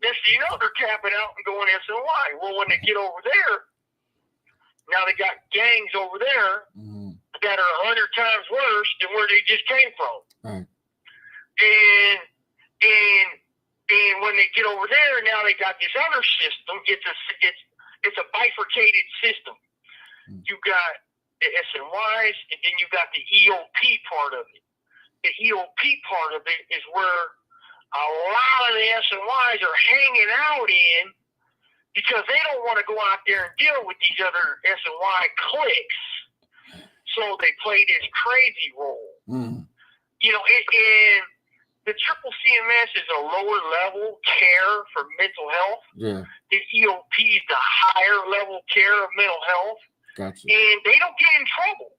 Next thing you know, they're tapping out and going S&Y. Well, when they get over there, now they got gangs over there that are 100 times worse than where they just came from. Right. And when they get over there, now they got this other system. It's a bifurcated system. You got the S&Ys, and then you got the EOP part of it. The EOP part of it is where a lot of the S&Ys are hanging out in because they don't want to go out there and deal with these other S&Y cliques. So they play this crazy role. And the triple CMS is a lower level care for mental health. Yeah. The EOP is the higher level care of mental health. Gotcha. And they don't get in trouble.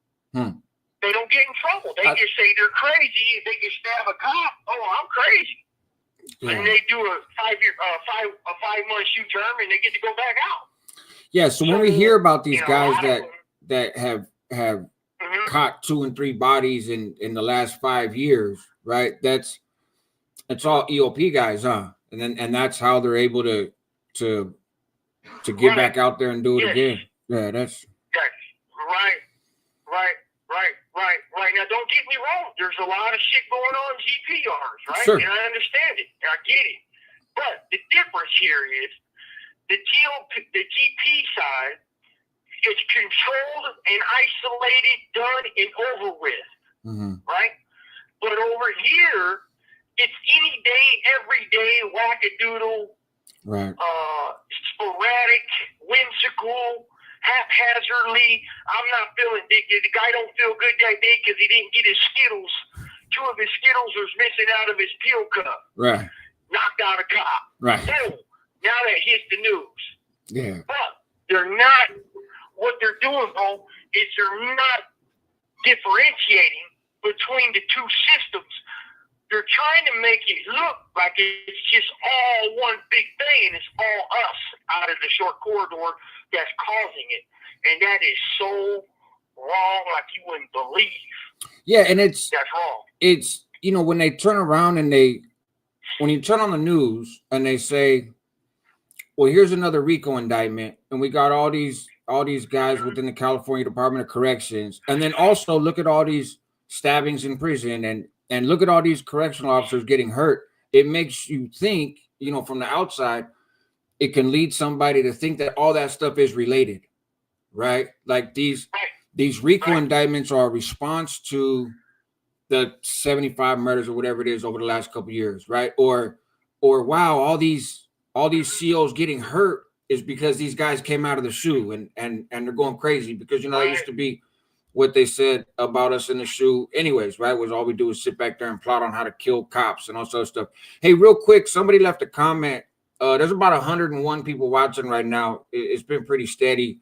They don't get in trouble. They just say they're crazy. If they can stab a cop, I'm crazy. Yeah. And they do a 5-month shoot term, and they get to go back out. Yeah. So when we hear about these guys that have caught 2 and 3 bodies in the last 5 years, right? It's all EOP guys, huh? And that's how they're able to get back out there and do it again. Yeah, that's right. Now, don't get me wrong. There's a lot of shit going on in GPRs, right? Sure. And I understand it. I get it. But the difference here is the GP side is controlled and isolated, done and over with, right? But over here, it's any day, every day, wackadoodle, right? Sporadic, whimsical, haphazardly. I'm not feeling the guy don't feel good that day because he didn't get his Skittles. 2 of his Skittles was missing out of his pill cup. Right. Knocked out a cop. Right. Boom. Now that hits the news. Yeah. But they're not. What they're doing, bro, is they're not differentiating between the two systems. They're trying to make it look like it's just all one big thing, and it's all us out of the short corridor that's causing it. And that is so wrong, like you wouldn't believe. Yeah, and that's wrong. It's, when they turn around and when you turn on the news and they say, well, here's another RICO indictment, and we got all these guys within the California Department of Corrections, and then also look at all these stabbings in prison and look at all these correctional officers getting hurt. It makes you think, from the outside, it can lead somebody to think that all that stuff is related, right? Like these RICO indictments are a response to the 75 murders or whatever it is over the last couple of years, right? Or wow, all these COs getting hurt is because these guys came out of the shoe and they're going crazy because that used to be what they said about us in the shoe anyways, right? Was all we do is sit back there and plot on how to kill cops and all sorts of stuff. Hey, real quick, somebody left a comment. There's about 101 people watching right now. It's been pretty steady,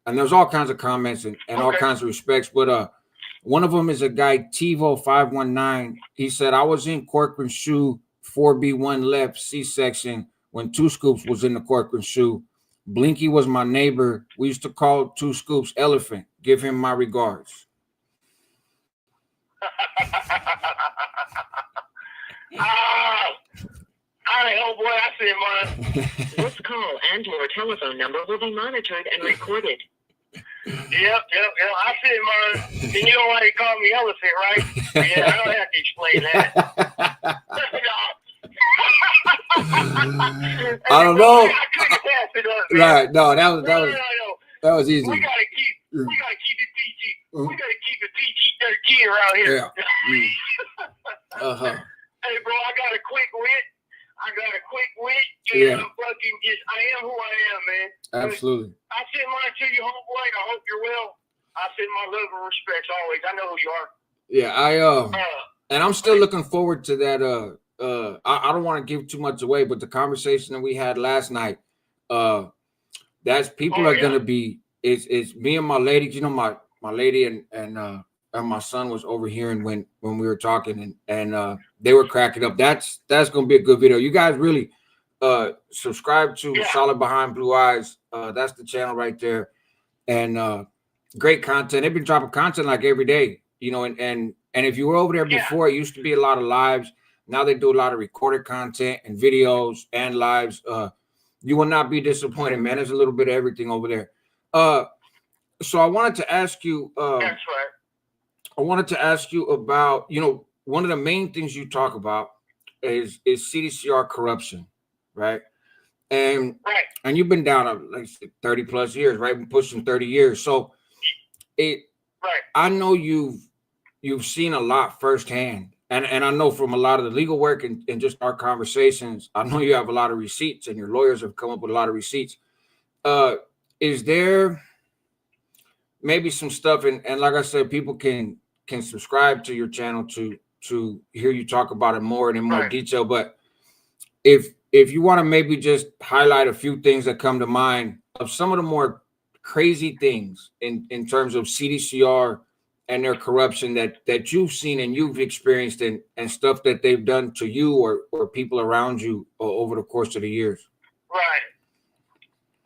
and there's all kinds of comments and all kinds of respects. But one of them is a guy, Tivo519. He said, I was in Corcoran shoe 4B1 left C-section when 2 Scoops was in the Corcoran shoe. Blinky was my neighbor. We used to call 2 Scoops Elephant. Give him my regards. Oh boy, I see mine. This call and your telephone number will be monitored and recorded. Yep. I see mine. And you know why they call me Elephant, right? Yeah, I don't have to explain that. I don't know. I couldn't pass it up, man. Right? No, that was easy. We gotta keep it PG. We gotta keep it PG-13 around here. Yeah. Hey, bro, I got a quick wit. And I Absolutely. I send mine to you, homeboy. I hope you're well. I send my love and respects always. I know who you are. Yeah, and I'm still looking forward to that. I don't want to give too much away, but the conversation that we had last night, that's people are gonna be. It's me and my lady. You know, my lady and my son was overhearing when we were talking, and they were cracking up. That's gonna be a good video. You guys really subscribe to Solid Behind Blue Eyes. That's the channel right there, and great content. They've been dropping content like every day, you know, and if you were over there before, it used to be a lot of lives. Now they do a lot of recorded content and videos and lives. You will not be disappointed, man. There's a little bit of everything over there. So I wanted to ask you. That's right. I wanted to ask you about, you know, one of the main things you talk about is CDCR corruption, right? And you've been down like 30 plus years, right? We're pushing 30 years. So I know you've seen a lot firsthand. And I know from a lot of the legal work and just our conversations, I know you have a lot of receipts and your lawyers have come up with a lot of receipts. Is there maybe some stuff, and like I said, people can subscribe to your channel to hear you talk about it more and in more detail. But if you want to maybe just highlight a few things that come to mind of some of the more crazy things in terms of CDCR and their corruption that you've seen and you've experienced and stuff that they've done to you or people around you over the course of the years. Right.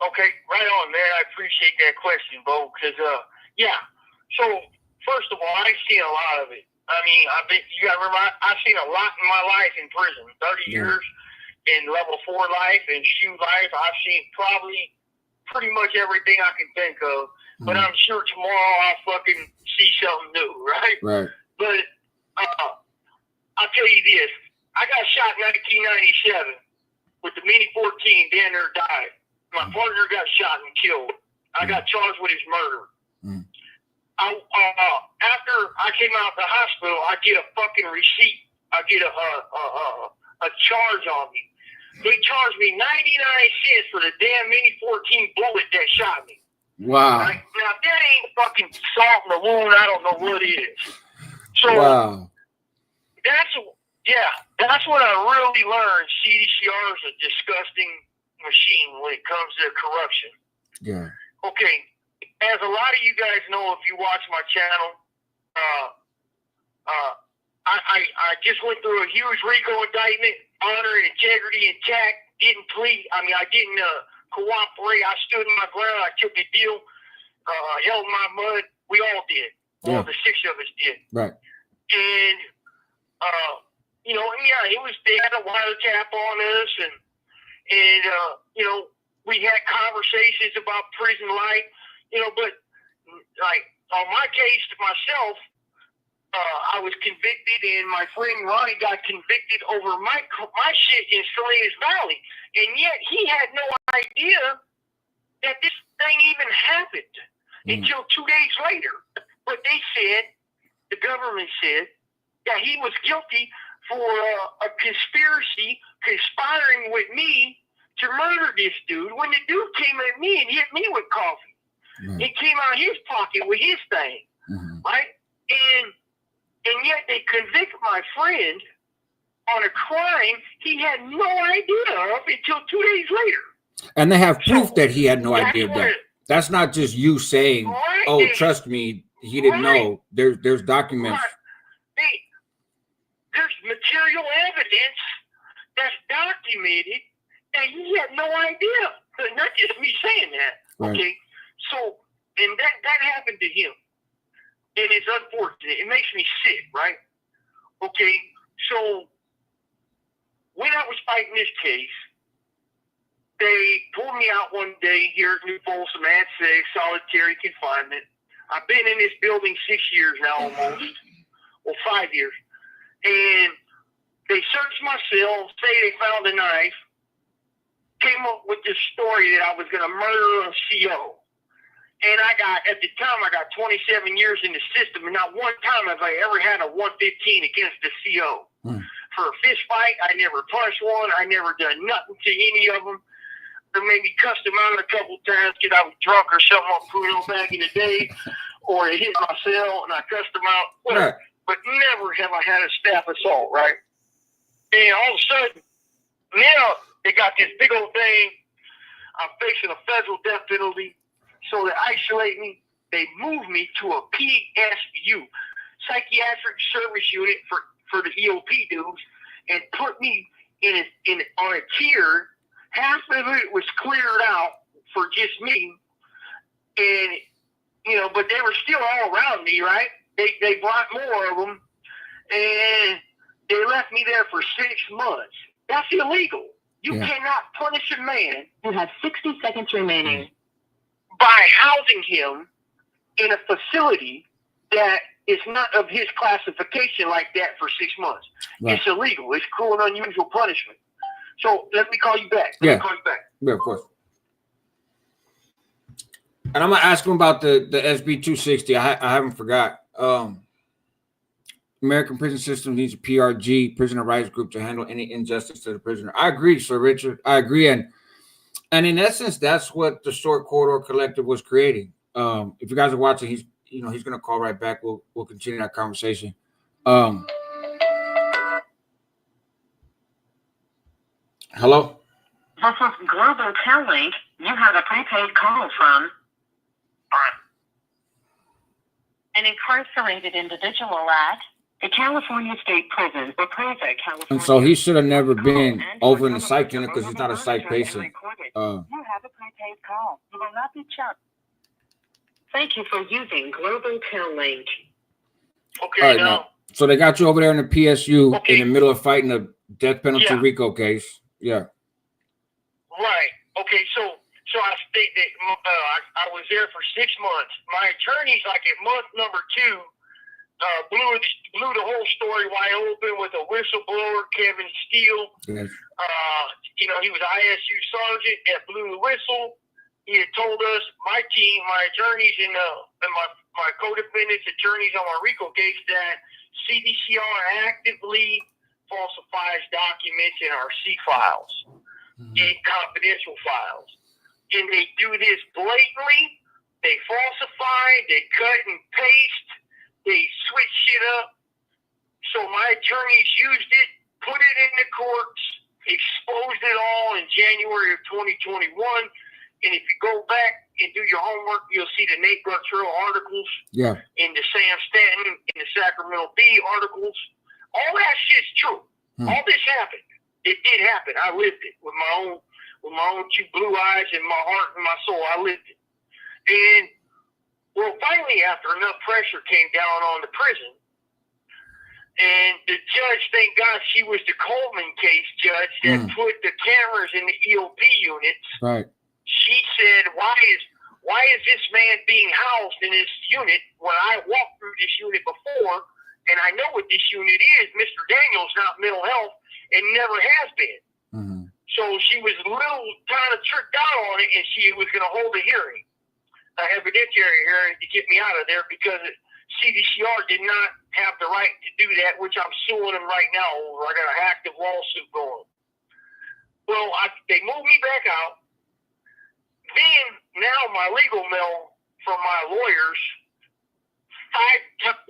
Okay, right on, man. I appreciate that question, Bo, because, So, first of all, I've seen a lot of it. I mean, you got to remember, I've seen a lot in my life in prison. 30 years in level 4 life and SHU life. I've seen probably pretty much everything I can think of. But I'm sure tomorrow I'll fucking see something new, right? Right. But I'll tell you this. I got shot in 1997 with the Mini 14. Dan there died. My partner got shot and killed. I got charged with his murder. After I came out of the hospital, I get a fucking receipt. I get a charge on me. They charged me 99 cents for the damn Mini 14 bullet that shot me. Wow. Right? Now, if that ain't fucking salt in the wound, I don't know what is. So, that's what I really learned. CDCR is a disgusting machine when it comes to corruption. Yeah. Okay. As a lot of you guys know, if you watch my channel, I just went through a huge RICO indictment, honor and integrity intact, didn't plead. I mean, I didn't cooperate. I stood my ground. I took a deal, held my mud. We all did. All the 6 of us did. Right. And, they had a wiretap on us, and we had conversations about prison life, but like on my case myself, I was convicted, and my friend Ronnie got convicted over my shit in Salinas Valley, and yet he had no idea that this thing even happened until 2 days later. But they said, the government said, that he was guilty for a conspiring with me to murder this dude, when the dude came at me and hit me with coffee. He came out of his pocket with his thing, right? And yet they convict my friend on a crime he had no idea of until 2 days later. And they have proof that he had no idea of that. That's not just you saying, "Oh, trust me, he didn't know." There's documents. There's material evidence that's documented that he had no idea. Not just me saying that. Right. Okay. So, and that happened to him. And it's unfortunate. It makes me sick, right? Okay. So, when I was fighting this case, they pulled me out one day here at New Folsom at 6, solitary confinement. I've been in this building 6 years now almost. Well, 5 years. And they searched my cell, say they found a knife, came up with this story that I was going to murder a CO. And at the time, I got 27 years in the system, and not one time have I ever had a 115 against a CO. For a fist fight, I never punched one. I never done nothing to any of them. or maybe cussed him out a couple times because I was drunk or something on Pluto back in the day, or it hit my cell and I cussed him out. Whatever. Right. But never have I had a staff assault, right? And all of a sudden, now they got this big old thing. I'm facing a federal death penalty, so they isolate me. They move me to a PSU, psychiatric service unit for the EOP dudes, and put me on a tier. Half of it was cleared out for just me, and but they were still all around me, right? They brought more of them, and they left me there for 6 months. That's illegal. You cannot punish a man. You have 60 seconds remaining. By housing him in a facility that is not of his classification like that for 6 months. Right. It's illegal. It's cruel and unusual punishment. So let me call you back. Yeah, of course. And I'm gonna ask him about the SB 260. I haven't forgot. American prison system needs a PRG, prisoner rights group, to handle any injustice to the prisoner. I agree, Sir Richard. I agree, and in essence, that's what the Short Corridor Collective was creating. If you guys are watching, he's gonna call right back. We'll continue that conversation. Hello. This is Global Tellink. You have a prepaid call from an incarcerated individual at the California State Prison for Private California. And so he should have never been over in the psych unit because he's not a psych patient. You have a prepaid call. You will not be charged. Thank you for using Global Tellink. Okay, now. So they got you over there in the PSU in the middle of fighting a death penalty RICO case. Yeah. Right. Okay, so I think that I was there for 6 months. My attorney's like at month number 2 blew the whole story wide open with a whistleblower, Kevin Steele. Yes. He was an ISU sergeant that blew the whistle. He had told us, my team, my attorneys, and my co-defendants, attorneys on my RICO case, that CDCR actively falsifies documents in our C files, in confidential files. And they do this blatantly. They falsify, they cut and paste, they switch shit up. So my attorneys used it, put it in the courts, exposed it all in January of 2021. And if you go back and do your homework, you'll see the Nate Gartrell articles, in the Sam Stanton, in the Sacramento Bee articles. All that shit's true. All this happened. It did happen. I lived it with my own 2 blue eyes and my heart and my soul. I lived it. And finally, after enough pressure came down on the prison, and the judge, thank God, she was the Coleman case judge that put the cameras in the EOP units. Right. She said, why is this man being housed in this unit when I walked through this unit before, and I know what this unit is? Mr. Daniel's not mental health and never has been. So she was a little kind of tricked out on it, and she was going to hold a hearing, an evidentiary hearing, to get me out of there because CDCR did not have the right to do that, which I'm suing them right now over. I got an active lawsuit going. Well, they moved me back out. Then, now my legal mail from my lawyers.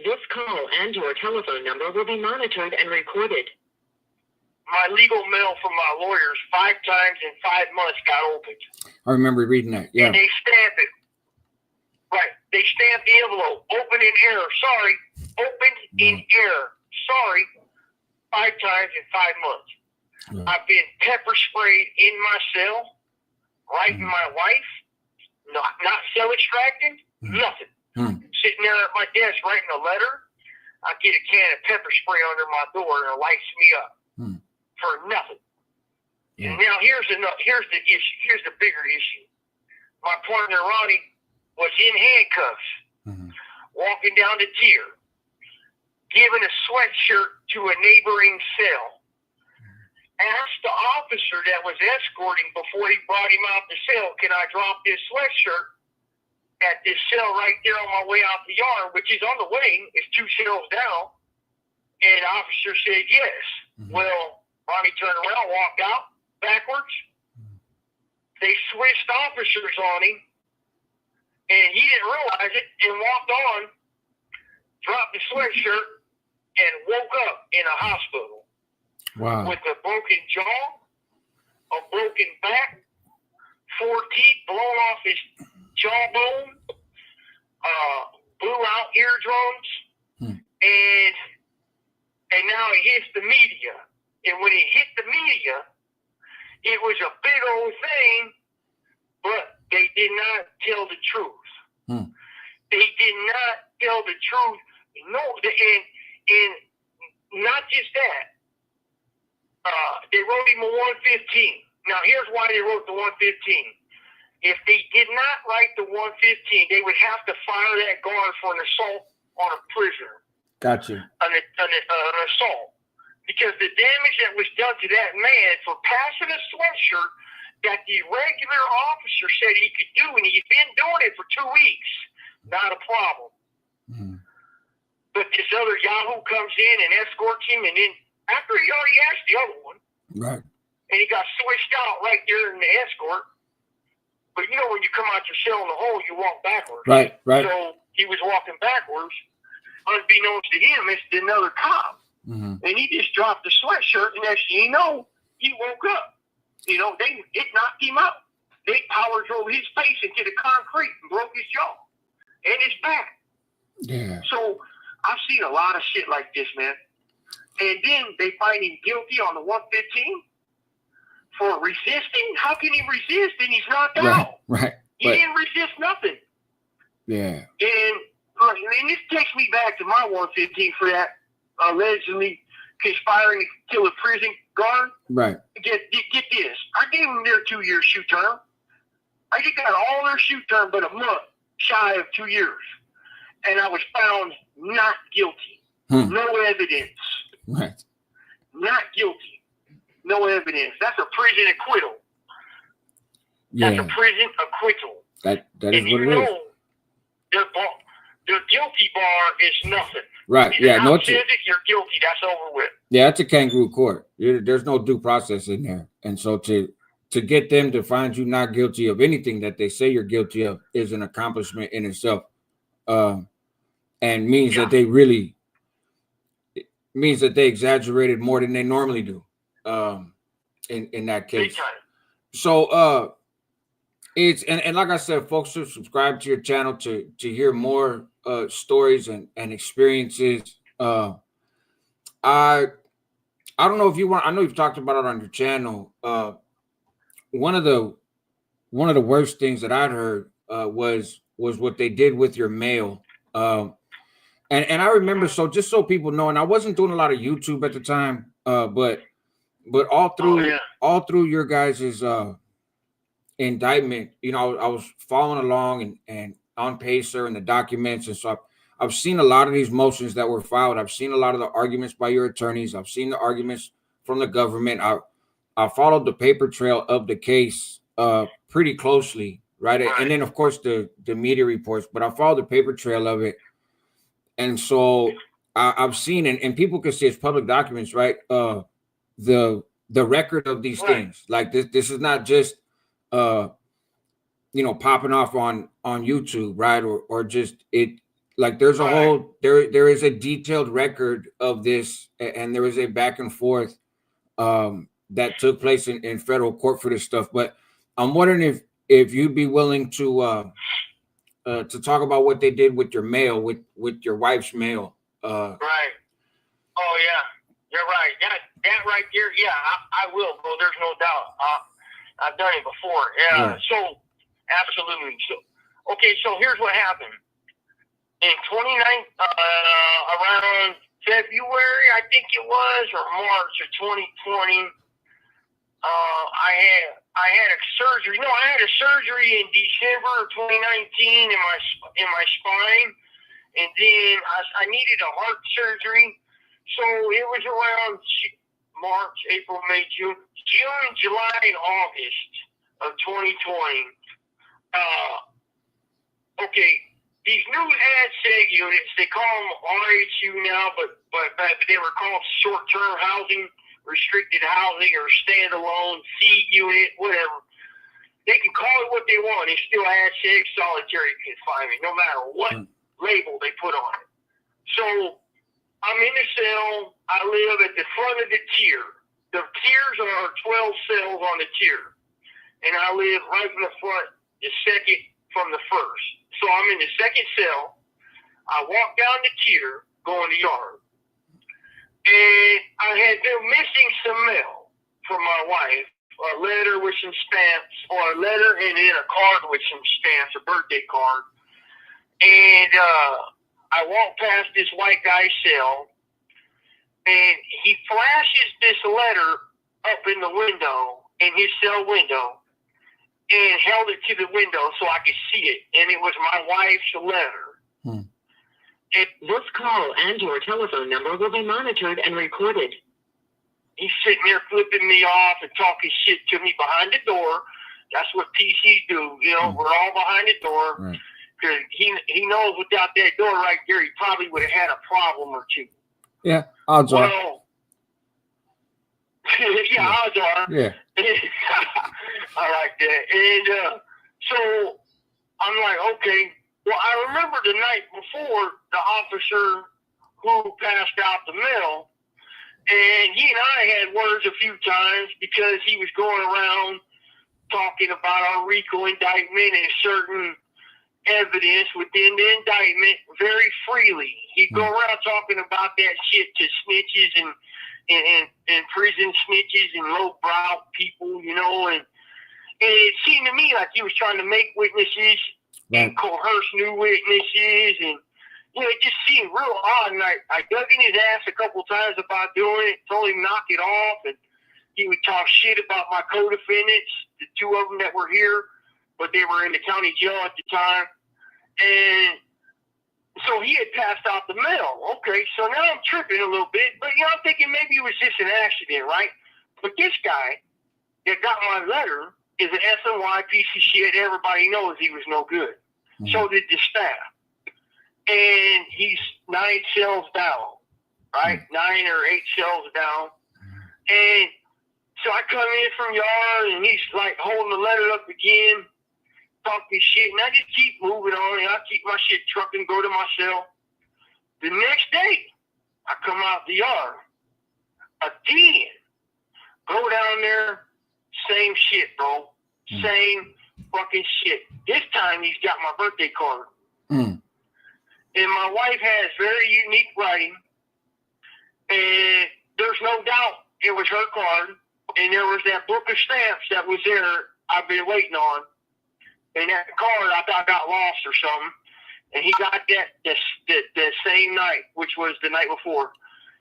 This call and your telephone number will be monitored and recorded. My legal mail from my lawyers 5 times in 5 months got opened. I remember reading that. Yeah. And they stamp it. Right. They stamp the envelope. Open in error. Sorry. Opened in error. Sorry. 5 times in 5 months. I've been pepper sprayed in my cell, writing my wife, not cell extracting, nothing. Sitting there at my desk writing a letter, I get a can of pepper spray under my door and it lights me up for nothing. And now here's the issue. Here's the bigger issue. My partner Ronnie was in handcuffs, walking down the tier, giving a sweatshirt to a neighboring cell. Asked the officer that was escorting before he brought him out the cell, can I drop this sweatshirt at this cell right there on my way out the yard, which is on the way, it's 2 cells down. And the officer said yes. Well, Ronnie turned around, walked out backwards, they switched officers on him, and he didn't realize it and walked on, dropped the sweatshirt, and woke up in a hospital. Wow. With a broken jaw, a broken back, 4 teeth blown off his jawbone, blew out eardrums, and now it hits the media. And when it hit the media, it was a big old thing, but they did not tell the truth. They did not tell the truth. No, and not just that. They wrote him a 115. Now, here's why they wrote the 115. If they did not write the 115, they would have to fire that guard for an assault on a prisoner. Gotcha. An assault. Because the damage that was done to that man for passing a sweatshirt that the regular officer said he could do, and he'd been doing it for 2 weeks, not a problem. But this other Yahoo comes in and escorts him, and then after he already asked the other one, right, and he got switched out right there in the escort. But you know, when you come out your cell in the hole, you walk backwards. Right. So he was walking backwards. Unbeknownst to him, it's another cop. And he just dropped the sweatshirt, and next thing you know, he woke up. You know, it knocked him out. They power drove his face into the concrete and broke his jaw and his back. Yeah. So I've seen a lot of shit like this, man. And then they find him guilty on the 115 for resisting. How can he resist and he's knocked out? Right. He didn't resist nothing. Yeah. And this takes me back to my 115 for that allegedly conspiring to kill a prison guard. Right. Get this. I gave them their 2-year shoot term. I just got all their shoot term but a month shy of 2 years. And I was found not guilty. No evidence. Right. Not guilty. No evidence. That's a prison acquittal. Yeah. That's a prison acquittal. That is and what it is. The guilty bar is nothing. Right. If Yeah. no, you're guilty. That's over with. Yeah, it's a kangaroo court. There's no due process in there, and so to get them to find you not guilty of anything that they say you're guilty of is an accomplishment in itself, and means that they exaggerated more than they normally do, in that case. Big time. So it's and like I said, folks should subscribe to your channel to hear more stories and experiences. I don't know if you want. I know you've talked about it on your channel. One of the worst things that I'd heard was what they did with your mail. And I remember, so just so people know, and I wasn't doing a lot of YouTube at the time, but all through your guys's indictment, you know, I was following along and on Pacer and the documents, and so I've seen a lot of these motions that were filed. I've seen a lot of the arguments by your attorneys. I've seen the arguments from the government. I followed the paper trail of the case pretty closely, right? And then, of course, the media reports. But I followed the paper trail of it, and so I've seen, and people can see it's public documents, right? The record of these things, like this is not just popping off on YouTube, right? Or just it. Like there's a whole there is a detailed record of this, and there is a back and forth that took place in federal court for this stuff. But I'm wondering if you'd be willing to talk about what they did with your mail, with your wife's mail. Right. Oh yeah, you're right. That right there. Yeah, I will, bro. There's no doubt. I've done it before. Yeah. So absolutely. So here's what happened. In 29, around February, I think it was, or March of 2020, I had a surgery. No, I had a surgery in December of 2019 in my spine, and then I needed a heart surgery. So it was around March, April, May, June, July, and August of 2020. Okay. These new ad-seg units, they call them RHU now, but they were called short-term housing, restricted housing, or standalone C unit, whatever. they can call it what they want. They still hashtag solitary confinement, no matter what label they put on it. So I'm in the cell. I live at the front of the tier. The tiers are 12 cells on the tier. And I live right in the front, the second from the first. So I'm in the second cell. I walk down the tier, go in the yard. And I had been missing some mail from my wife. A letter with some stamps, or a letter and then a card with some stamps, a birthday card. And I walk past this white guy's cell, and he flashes this letter up in the window, in his cell window, and held it to the window so I could see it. And it was my wife's letter. This call and your telephone number will be monitored and recorded. He's sitting there flipping me off and talking shit to me behind the door. That's what PCs do. You know, we're all behind the door. Because he knows without that door right there, he probably would have had a problem or two. Yeah, odds are. Well, yeah, odds are. Yeah. I like that. And so I'm like, okay. Well, I remember the night before, the officer who passed out the mail, and he and I had words a few times because he was going around talking about our RICO indictment and certain evidence within the indictment very freely. He'd go around talking about that shit to snitches and prison snitches and low-brow people, you know, and it seemed to me like he was trying to make witnesses and coerce new witnesses, and you know, it just seemed real odd. And I dug in his ass a couple times about doing it, told him knock it off, and he would talk shit about my co-defendants, the two of them that were here, but they were in the county jail at the time. And so he had passed out the mail. Okay, so now I'm tripping a little bit, but you know, I'm thinking maybe it was just an accident, right? But this guy that got my letter is an SNY piece of shit. Everybody knows he was no good. So did the staff. And he's 9 cells down, right? 9 or 8 cells down. And so I come in from yard, and he's like holding the letter up again, talking shit, and I just keep moving on, and I keep my shit trucking, go to my cell. The next day, I come out the yard again, go down there, same shit, bro. Same fucking shit. This time he's got my birthday card. And my wife has very unique writing. And there's no doubt it was her card. And there was that book of stamps that was there I've been waiting on. And that card I thought got lost or something. And he got that the same night, which was the night before.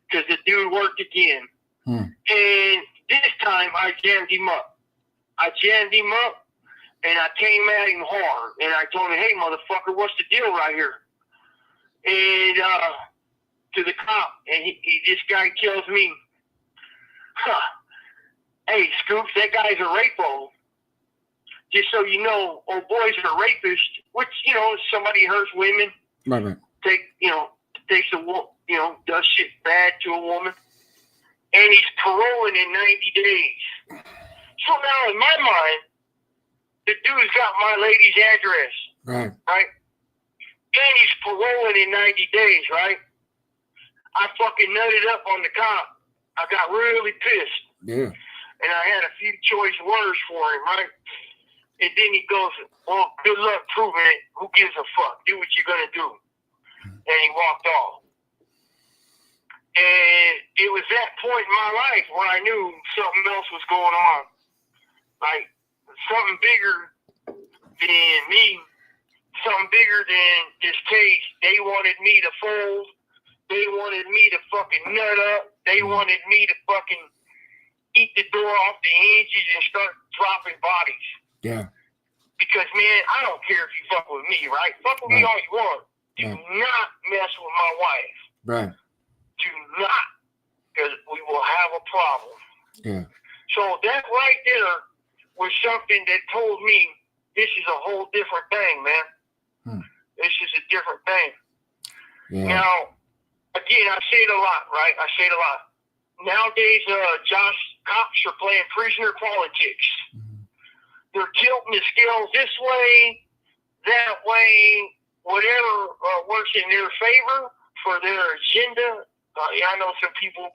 Because the dude worked again. And this time I jammed him up. and I came at him hard. And I told him, hey, motherfucker, what's the deal right here? And to the cop, and this guy tells me, hey, Scoops, that guy's a rapo. Just so you know, old boy's a rapist, which, you know, somebody hurts women. Right. Takes a, you know, does shit bad to a woman. And he's paroling in 90 days. So now in my mind, the dude's got my lady's address. Right? And he's paroling in 90 days, right? I fucking nutted up on the cop. I got really pissed. Yeah. And I had a few choice words for him, right? And then he goes, well, good luck proving it. Who gives a fuck? Do what you're going to do. And he walked off. And it was that point in my life where I knew something else was going on. Like, something bigger than me, something bigger than this case. They wanted me to fold. They wanted me to fucking nut up. They wanted me to fucking eat the door off the hinges and start dropping bodies. Yeah. Because, man, I don't care if you fuck with me, right? Fuck with me all you want. Do not mess with my wife. Right. Do not. Because we will have a problem. Yeah. So that right there was something that told me this is a whole different thing, man. This is a different thing. Yeah. Now, again, I say it a lot, right? I say it a lot. Nowadays, cops are playing prisoner politics. they're tilting the scales this way, that way, whatever works in their favor for their agenda. I know some people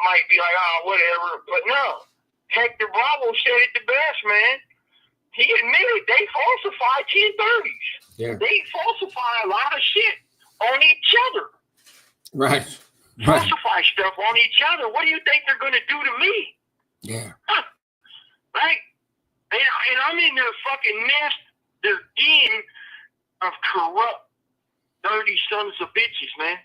might be like, whatever, but no. Hector Bravo said it the best, man. He admitted they falsify 1030s. Yeah. They falsify a lot of shit on each other. Right. Falsify stuff on each other. What do you think they're going to do to me? Yeah. Huh. Right? And I'm in their fucking nest, their den of corrupt, dirty sons of bitches, man.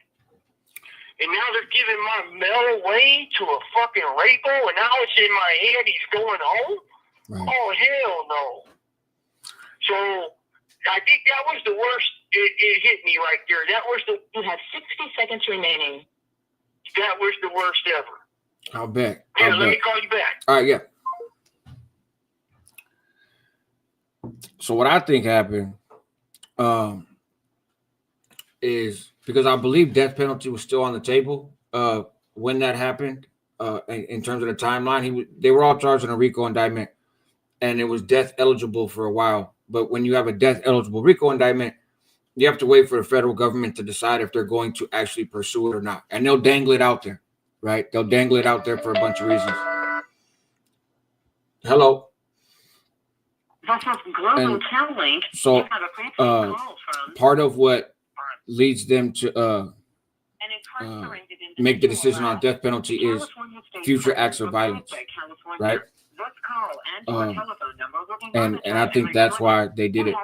And now they're giving my mail away to a fucking rapo, and now it's in my head he's going home? Right. Oh, hell no. So, I think that was the worst. It hit me right there. That was You have 60 seconds remaining. That was the worst ever. I'll bet. Yeah, let me call you back. All right, yeah. So what I think happened is because I believe death penalty was still on the table when that happened. In terms of the timeline, they were all charged in a RICO indictment, and it was death eligible for a while. But when you have a death eligible RICO indictment, you have to wait for the federal government to decide if they're going to actually pursue it or not, and they'll dangle it out there, right? They'll dangle it out there for a bunch of reasons. Hello. This is Global Telling. So, part of what leads them to make the decision on death penalty is future acts of violence, right? And I think that's why they did it.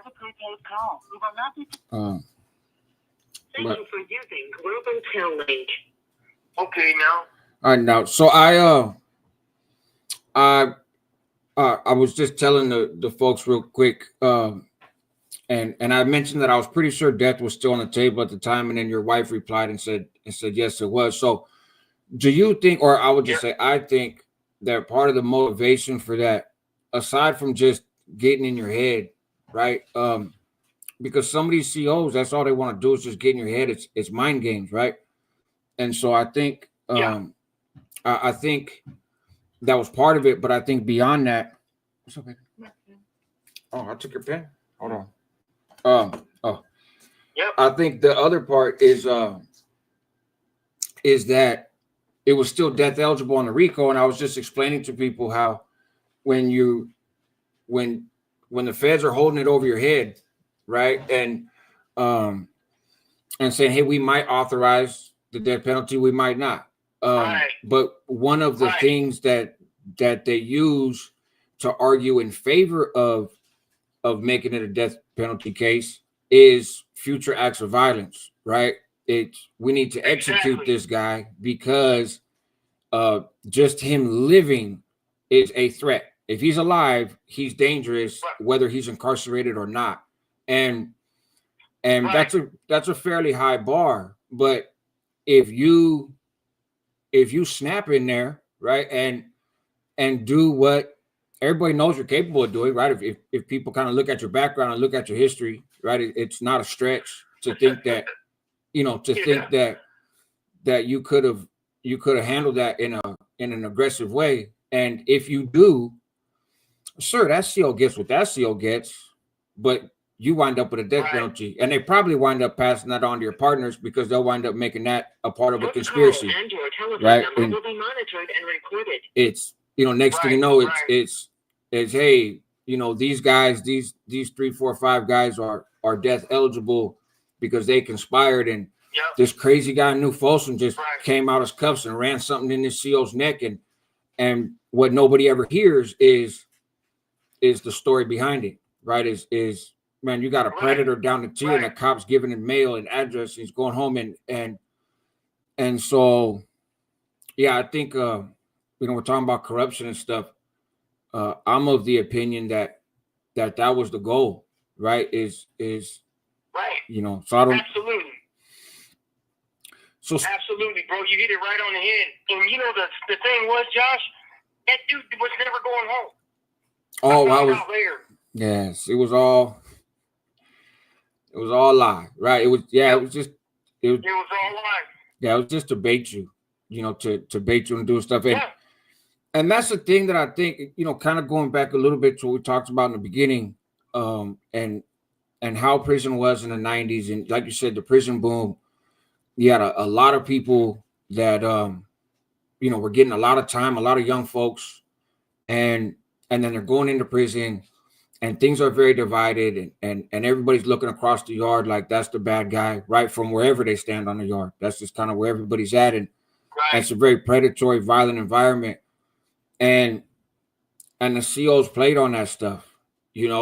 Thank you for using Global Telling. Okay, now. All right, now. So I was just telling the folks real quick, and I mentioned that I was pretty sure death was still on the table at the time, and then your wife replied and said yes, it was. So, do you think, or I would just say, I think that part of the motivation for that, aside from just getting in your head, right? Because some of these COs, that's all they want to do is just get in your head. It's mind games, right? And so I think, I think that was part of it, but I think beyond that, what's up, baby? Oh, I took your pen. Hold on. I think the other part is that it was still death eligible on the RICO, and I was just explaining to people how when the feds are holding it over your head, right, and saying, hey, we might authorize the death penalty, we might not. But one of the things that they use to argue in favor of making it a death penalty case is future acts of violence, right? We need to execute this guy because just him living is a threat. If he's alive, he's dangerous, whether he's incarcerated or not. And that's a fairly high bar. But if you snap in there, right, and do what everybody knows you're capable of doing, right? If people kind of look at your background and look at your history, right, it's not a stretch to think that, think that you could have handled that in an aggressive way. And if you do, sure, that CO gets what that CO gets, but you wind up with a death penalty, and they probably wind up passing that on to your partners because they'll wind up making that a part of a conspiracy, right? And will be monitored and recorded. It's next thing you know, it's hey, these guys, these 3, 4, 5 guys are death eligible because they conspired, and this crazy guy in New Folsom just came out his cuffs and ran something in this CO's neck, and what nobody ever hears is the story behind it, right? Is man, you got a predator down the tier, and the cops giving him mail and address. He's going home, and so, yeah, I think we're talking about corruption and stuff. I'm of the opinion that was the goal, right? Is right. So I don't absolutely. So absolutely, bro, you hit it right on the head. And the thing was, Josh, that dude was never going home. Oh, I was there. Yes, it was all a lie, right? It was all lie. Yeah, it was just to bait you, to bait you and do stuff. And that's the thing that I think, kind of going back a little bit to what we talked about in the beginning, and how prison was in the 90s. And like you said, the prison boom, you had a lot of people that, were getting a lot of time, a lot of young folks, and then they're going into prison, and things are very divided, and everybody's looking across the yard like that's the bad guy, right, from wherever they stand on the yard. That's just kind of where everybody's at. And it's a very predatory, violent environment. And the COs played on that stuff, and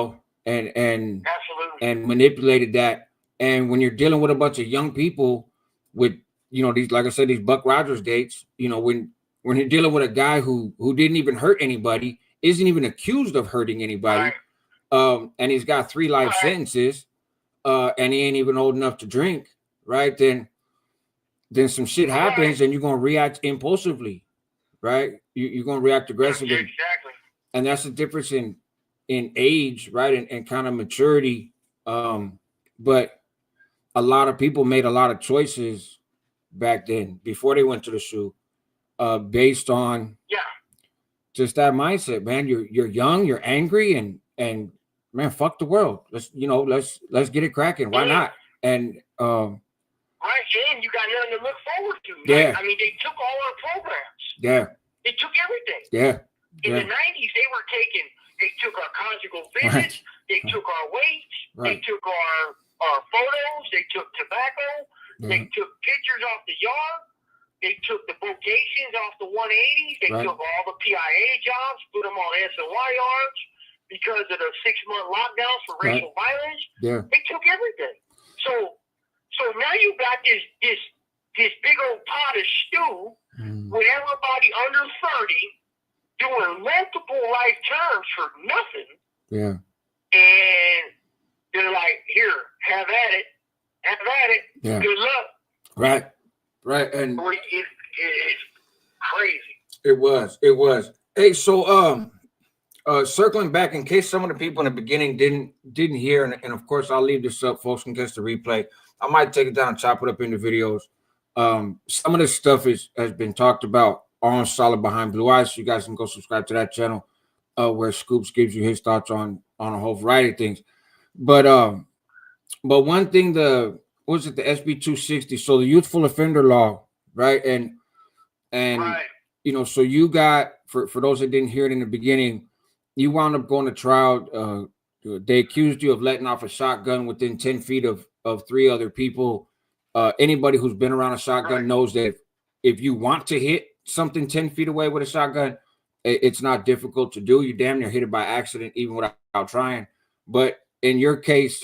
Absolutely. and manipulated that. And when you're dealing with a bunch of young people with, these, like I said, these Buck Rogers dates, when you're dealing with a guy who didn't even hurt anybody, isn't even accused of hurting anybody, and he's got 3 life sentences, and he ain't even old enough to drink, right? Then some shit happens, and you're gonna react impulsively, right? You're gonna react aggressively. Exactly. And that's the difference in age, right? And kind of maturity. But a lot of people made a lot of choices back then before they went to the SHU, based on just that mindset, man. You're young, you're angry, and man, fuck the world. Let's get it cracking. Why not? And and you got nothing to look forward to. Yeah. Like, I mean, they took all our programs. Yeah. They took everything. Yeah. In the 90s, they took our conjugal visits, they took our weights, they took our photos, they took tobacco, they took pictures off the yard, they took the vocations off the 180s, they took all the PIA jobs, put them on SOY yards because of the 6-month lockdowns for racial violence. Yeah. They took everything. So now you got this big old pot of stew with everybody under 30 doing multiple life terms for nothing. Yeah. And they're like, here, have at it. Yeah. Good luck. Right. And it's crazy. It was. Hey, so circling back, in case some of the people in the beginning didn't hear, and of course I'll leave this up, folks can catch the replay. I might take it down and chop it up into videos. Some of this stuff has been talked about on Solid Behind Blue Eyes. So you guys can go subscribe to that channel, where Scoops gives you his thoughts on a whole variety of things. But one thing, the SB 260, so the Youthful Offender Law, right? And so you got, for those that didn't hear it in the beginning, you wound up going to trial. They accused you of letting off a shotgun within 10 feet of 3 other people. Anybody who's been around a shotgun knows that if you want to hit something 10 feet away with a shotgun, it's not difficult to do. You damn near hit it by accident, even without trying. But in your case,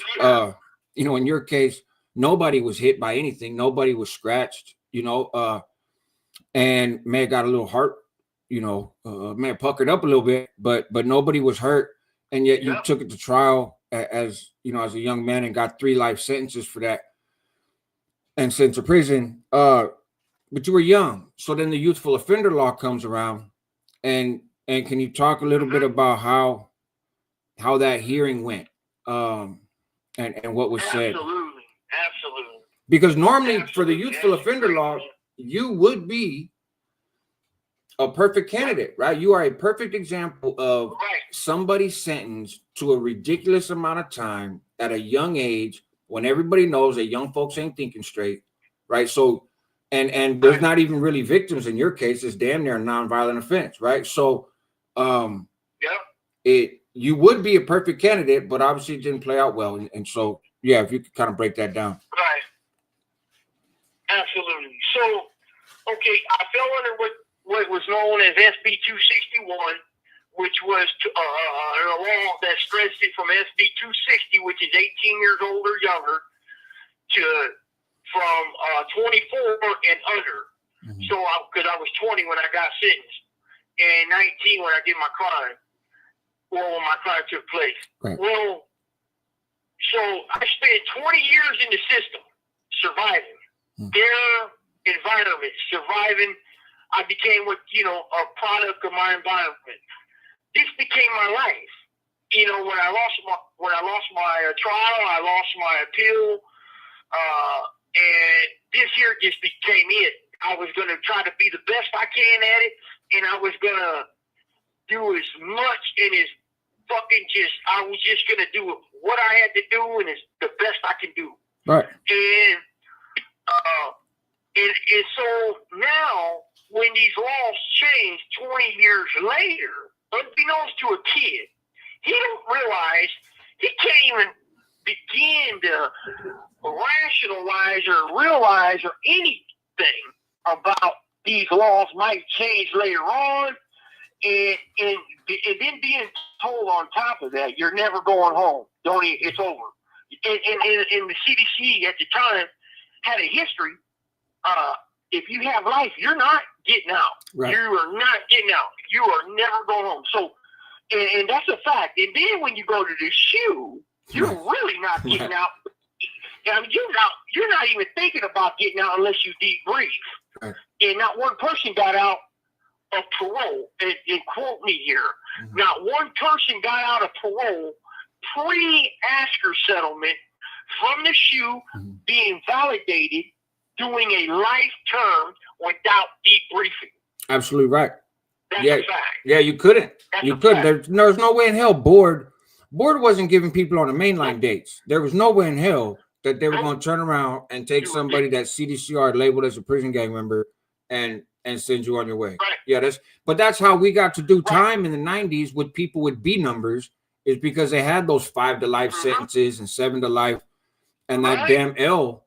nobody was hit by anything. Nobody was scratched, and man got a little heart, man puckered up a little bit, but nobody was hurt. And yet you took it to trial as a young man and got 3 life sentences for that and sent to prison. But you were young. So then the Youthful Offender Law comes around, and can you talk a little bit about how that hearing went, and what was said? Absolutely. Because normally for the Youthful Offender Law, you would be a perfect candidate, right? You are a perfect example of somebody sentenced to a ridiculous amount of time at a young age, when everybody knows that young folks ain't thinking straight, right? So, and there's not even really victims in your case. It's damn near a nonviolent offense, right? So, you would be a perfect candidate, but obviously it didn't play out well. And so, yeah, if you could kind of break that down. Right. Absolutely. So, okay, I fell under what was known as SB 261, which was a law that stretched it from SB 260, which is 18 years old or younger, from 24 and under. So, because I was 20 when I got sentenced, and 19 when I did my crime, or when my crime took place. Right. Well, so I spent 20 years in the system, surviving their environment, surviving. I became a product of my environment. This became my life. When I lost my trial, I lost my appeal, and this year just became it. I was going to try to be the best I can at it, and I was going to do as much and as fucking I was just going to do what I had to do and it's the best I can do. Right. And so now when these laws change 20 years later, unbeknownst to a kid, he don't realize, he can't even begin to rationalize or realize or anything about these laws might change later on. And then being told on top of that, you're never going home. It's over. And the CDC at the time had a history. If you have life, you're not getting out. Right. You are not getting out. You are never going home. So, and that's a fact. And then when you go to the SHU, you're really not getting out. I mean, you're not even thinking about getting out unless you debrief. Right. And not one person got out of parole. And quote me here. Mm-hmm. Not one person got out of parole pre-Asker settlement from the SHU being validated, doing a life term without debriefing. Absolutely right. That's a fact. Yeah, you couldn't. That's you couldn't. There's no way in hell board wasn't giving people on the mainline dates. There was no way in hell that they were going to turn around and take somebody that CDCR labeled as a prison gang member and send you on your way. Right. Yeah, that's how we got to do time in the 90s with people with B numbers, is because they had those 5 to life sentences and 7 to life, and that damn L,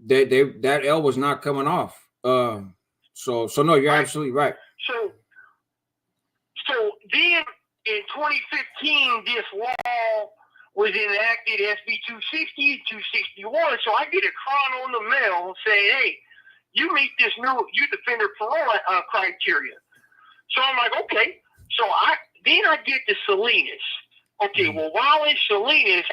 that L was not coming off. So no, you're absolutely right. So then in 2015, this law was enacted, SB 260, 261. So I get a chrono in the mail saying, hey, you meet this new youth offender parole criteria. So I'm like, okay. So I get to Salinas. Okay, well, while in Salinas,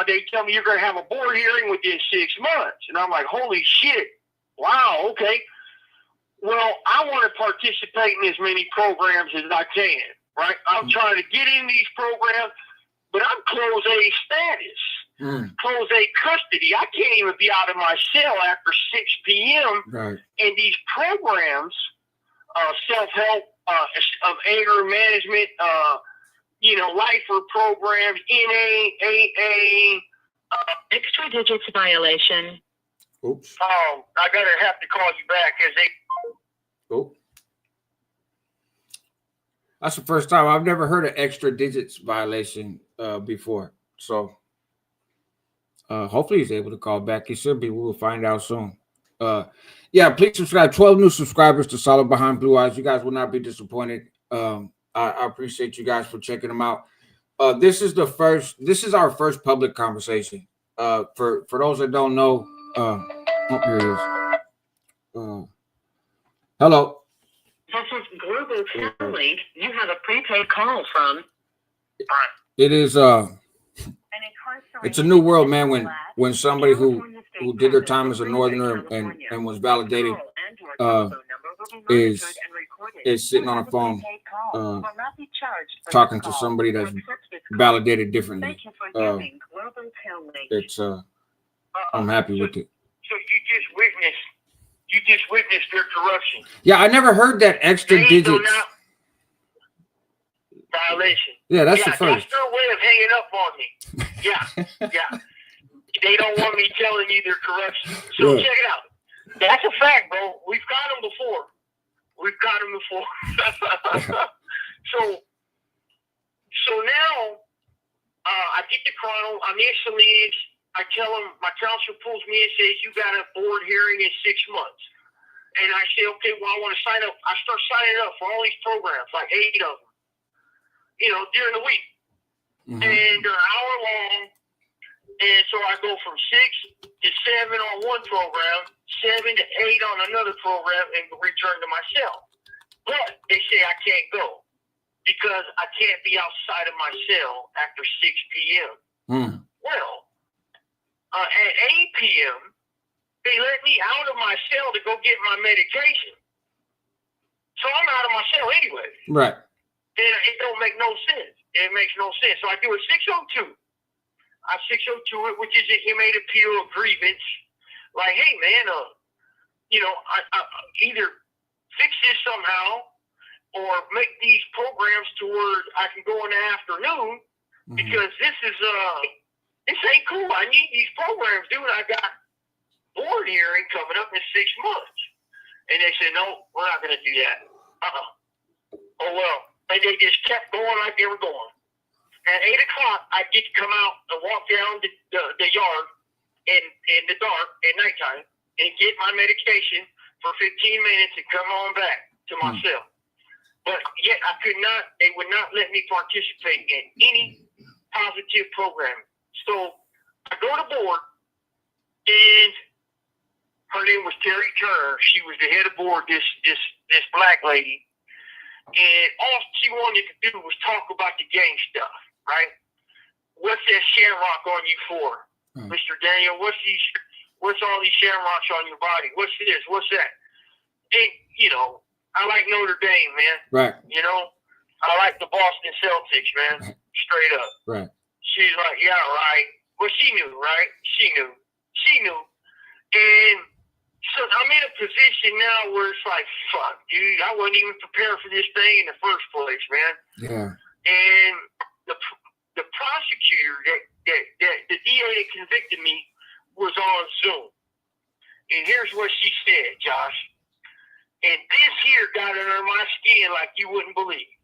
they tell me you're going to have a board hearing within 6 months. And I'm like, holy shit. Wow, okay. Well, I want to participate in as many programs as I can, right? I'm trying to get in these programs, but I'm close A status, close A custody. I can't even be out of my cell after 6 p.m. Right. And these programs, self-help, of anger management, lifer programs, NA, AA. Extra digits violation. Oops. I gotta have to call you back because they. Oh. That's the first time I've never heard of extra digits violation before. So hopefully he's able to call back. He should be. We will find out soon. Yeah, please subscribe. 12 new subscribers to Solid Behind Blue Eyes. You guys will not be disappointed. I appreciate you guys for checking them out. This is our first public conversation. For those that don't know, here it is. Hello. This is Global Telelink. You have a prepaid call from. It is it's a new world, man. When somebody who did their time as a northerner and was validated is sitting on a phone talking to somebody that's validated differently. It's I'm happy with it. So you just witnessed their corruption. Yeah, I never heard that extra digits violation. Yeah, that's the first. That's their way of hanging up on me. Yeah. They don't want me telling you their corruption. So check it out. That's a fact, bro. We've got them before. So now I get the chrono. I'm instantly. I tell them, my counselor pulls me and says, you got a board hearing in 6 months. And I say, okay, well, I want to sign up. I start signing up for all these programs, like 8 of them, during the week. And they're an hour long. And so I go from 6 to 7 on one program, 7 to 8 on another program, and return to my cell. But they say I can't go because I can't be outside of my cell after 6 p.m. Well, at 8 p.m., they let me out of my cell to go get my medication. So I'm out of my cell anyway. Right. And it don't make no sense. It makes no sense. So I do a 602. I 602 it, which is an inmate appeal grievance. Like, hey, man, I either fix this somehow, or make these programs to where I can go in the afternoon because this ain't cool. I need these programs, dude. I got board hearing coming up in 6 months. And they said, no, we're not going to do that. Oh, well. And they just kept going like they were going. At 8 o'clock, I get to come out and walk down the yard in the dark at nighttime and get my medication for 15 minutes and come on back to my cell. But yet I could not, they would not let me participate in any positive programming. So I go to board, and her name was Terry Turner. She was the head of board, this black lady. And all she wanted to do was talk about the gang stuff, right? What's that shamrock on you for, Mr. Daniel? What's all these shamrocks on your body? What's this? What's that? And, you know, I like Notre Dame, man. Right. You know, I like the Boston Celtics, man. Straight up. Right. She's like, yeah, right. Well, she knew, right? She knew. And so I'm in a position now where it's like, fuck, dude, I wasn't even prepared for this thing in the first place, man. Yeah. And the prosecutor that the DA that convicted me was on Zoom. And here's what she said, Josh. And this here got under my skin like you wouldn't believe.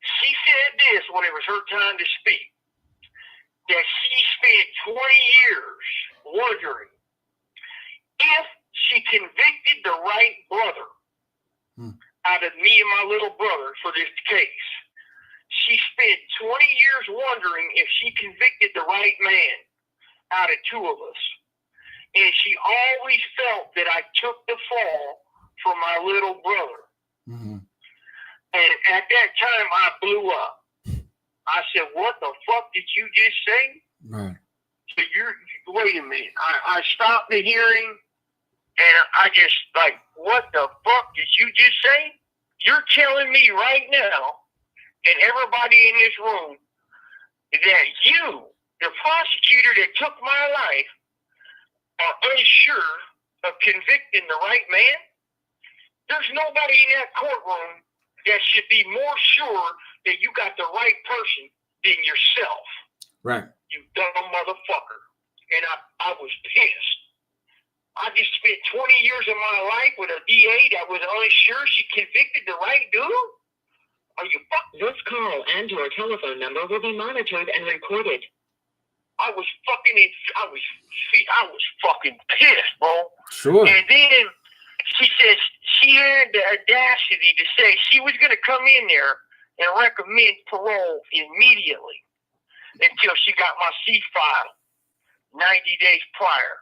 She said this when it was her time to speak, that she spent 20 years wondering if she convicted the right brother out of me and my little brother for this case. She spent 20 years wondering if she convicted the right man out of two of us. And she always felt that I took the fall for my little brother. And at that time, I blew up. I said, what the fuck did you just say? Right. So wait a minute. I stopped the hearing, and I just like, what the fuck did you just say? You're telling me right now, and everybody in this room, that you, the prosecutor that took my life, are unsure of convicting the right man? There's nobody in that courtroom that should be more sure that you got the right person than yourself. Right. You dumb motherfucker. And I was pissed. I just spent 20 years of my life with a DA that was unsure she convicted the right dude? Are you fucking... This call and your telephone number will be monitored and recorded. I was fucking pissed, bro. Sure. And then she says she had the audacity to say she was going to come in there and recommend parole immediately until she got my C file 90 days prior.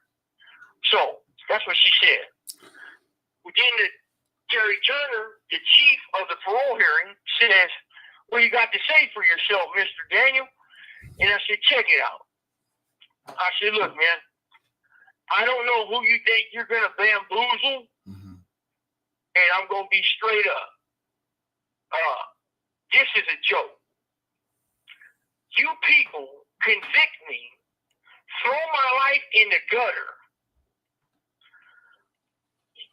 So that's what she said. Then Terry Turner, the chief of the parole hearing, says, what you got to say for yourself, Mr. Daniel? And I said, check it out. I said, look, man, I don't know who you think you're going to bamboozle, and I'm going to be straight up. This is a joke. You people convict me, throw my life in the gutter.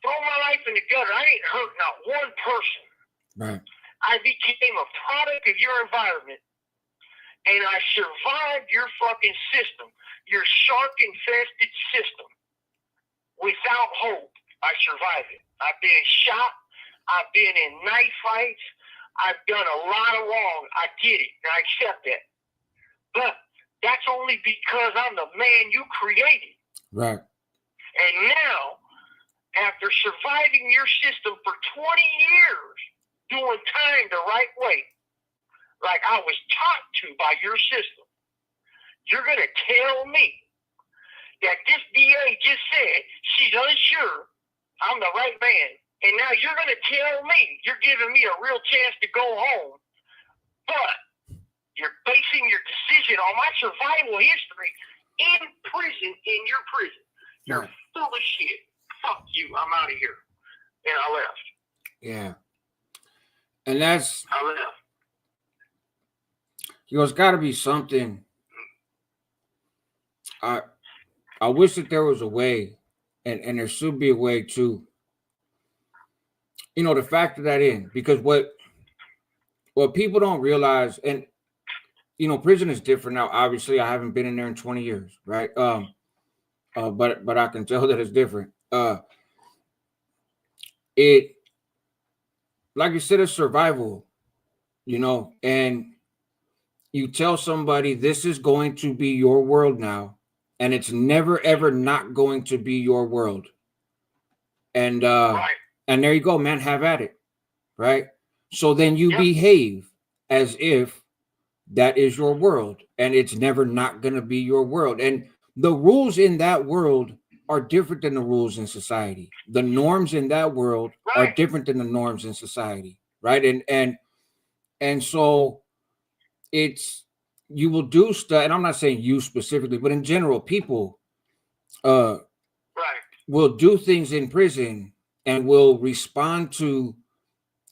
Throw my life in the gutter. I ain't hurt not one person. Right. I became a product of your environment, and I survived your fucking system, your shark-infested system. Without hope, I survived it. I've been shot. I've been in knife fights. I've done a lot of wrong. I get it, and I accept that. But that's only because I'm the man you created. Right. And now, after surviving your system for 20 years, doing time the right way, like I was taught to by your system, you're going to tell me that this DA just said she's unsure I'm the right man, and now you're going to tell me you're giving me a real chance to go home, but you're basing your decision on my survival history in prison, in your prison. You're full of shit. Fuck you. I'm out of here. And I left. Yeah. And that's... I left. It's got to be something. I wish that there was a way, and there should be a way too, to factor that in, because what people don't realize, and prison is different now. Obviously, I haven't been in there in 20 years, right? But I can tell that it's different. It, like you said, it's survival, and you tell somebody this is going to be your world now, and it's never ever not going to be your world. And and there you go, man, have at it, right? So then you behave as if that is your world, and it's never not going to be your world. And the rules in that world are different than the rules in society. The norms in that world are different than the norms in society, right? And so it's, you will do stuff, and I'm not saying you specifically, but in general, people will do things in prison and will respond to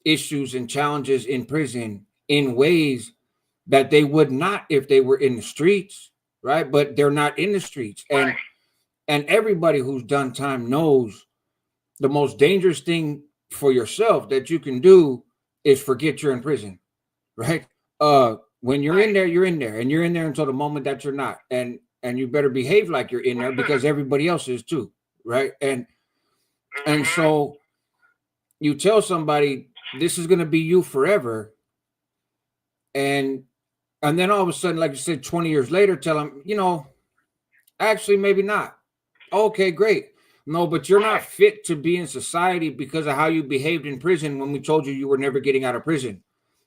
issues and challenges in prison in ways that they would not if they were in the streets, right? But they're not in the streets. And everybody who's done time knows the most dangerous thing for yourself that you can do is forget you're in prison, right? When you're in there, you're in there, and you're in there until the moment that you're not. And you better behave like you're in there, because everybody else is too, right? And so you tell somebody this is going to be you forever, and then all of a sudden, like you said, 20 years later, tell them, actually maybe not. Okay, great. No, but you're not fit to be in society because of how you behaved in prison when we told you were never getting out of prison.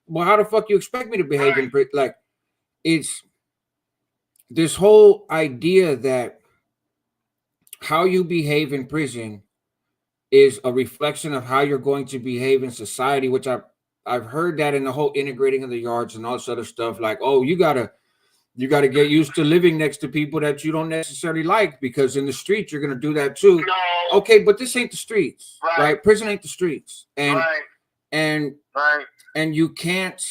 Well, how the fuck you expect me to behave in prison? Like, it's this whole idea that how you behave in prison is a reflection of how you're going to behave in society, which I've heard that in the whole integrating of the yards and all this other stuff. Like, oh, you gotta get used to living next to people that you don't necessarily like, because in the streets you're gonna do that too. No. Okay, but this ain't the streets, right? Prison ain't the streets, and you can't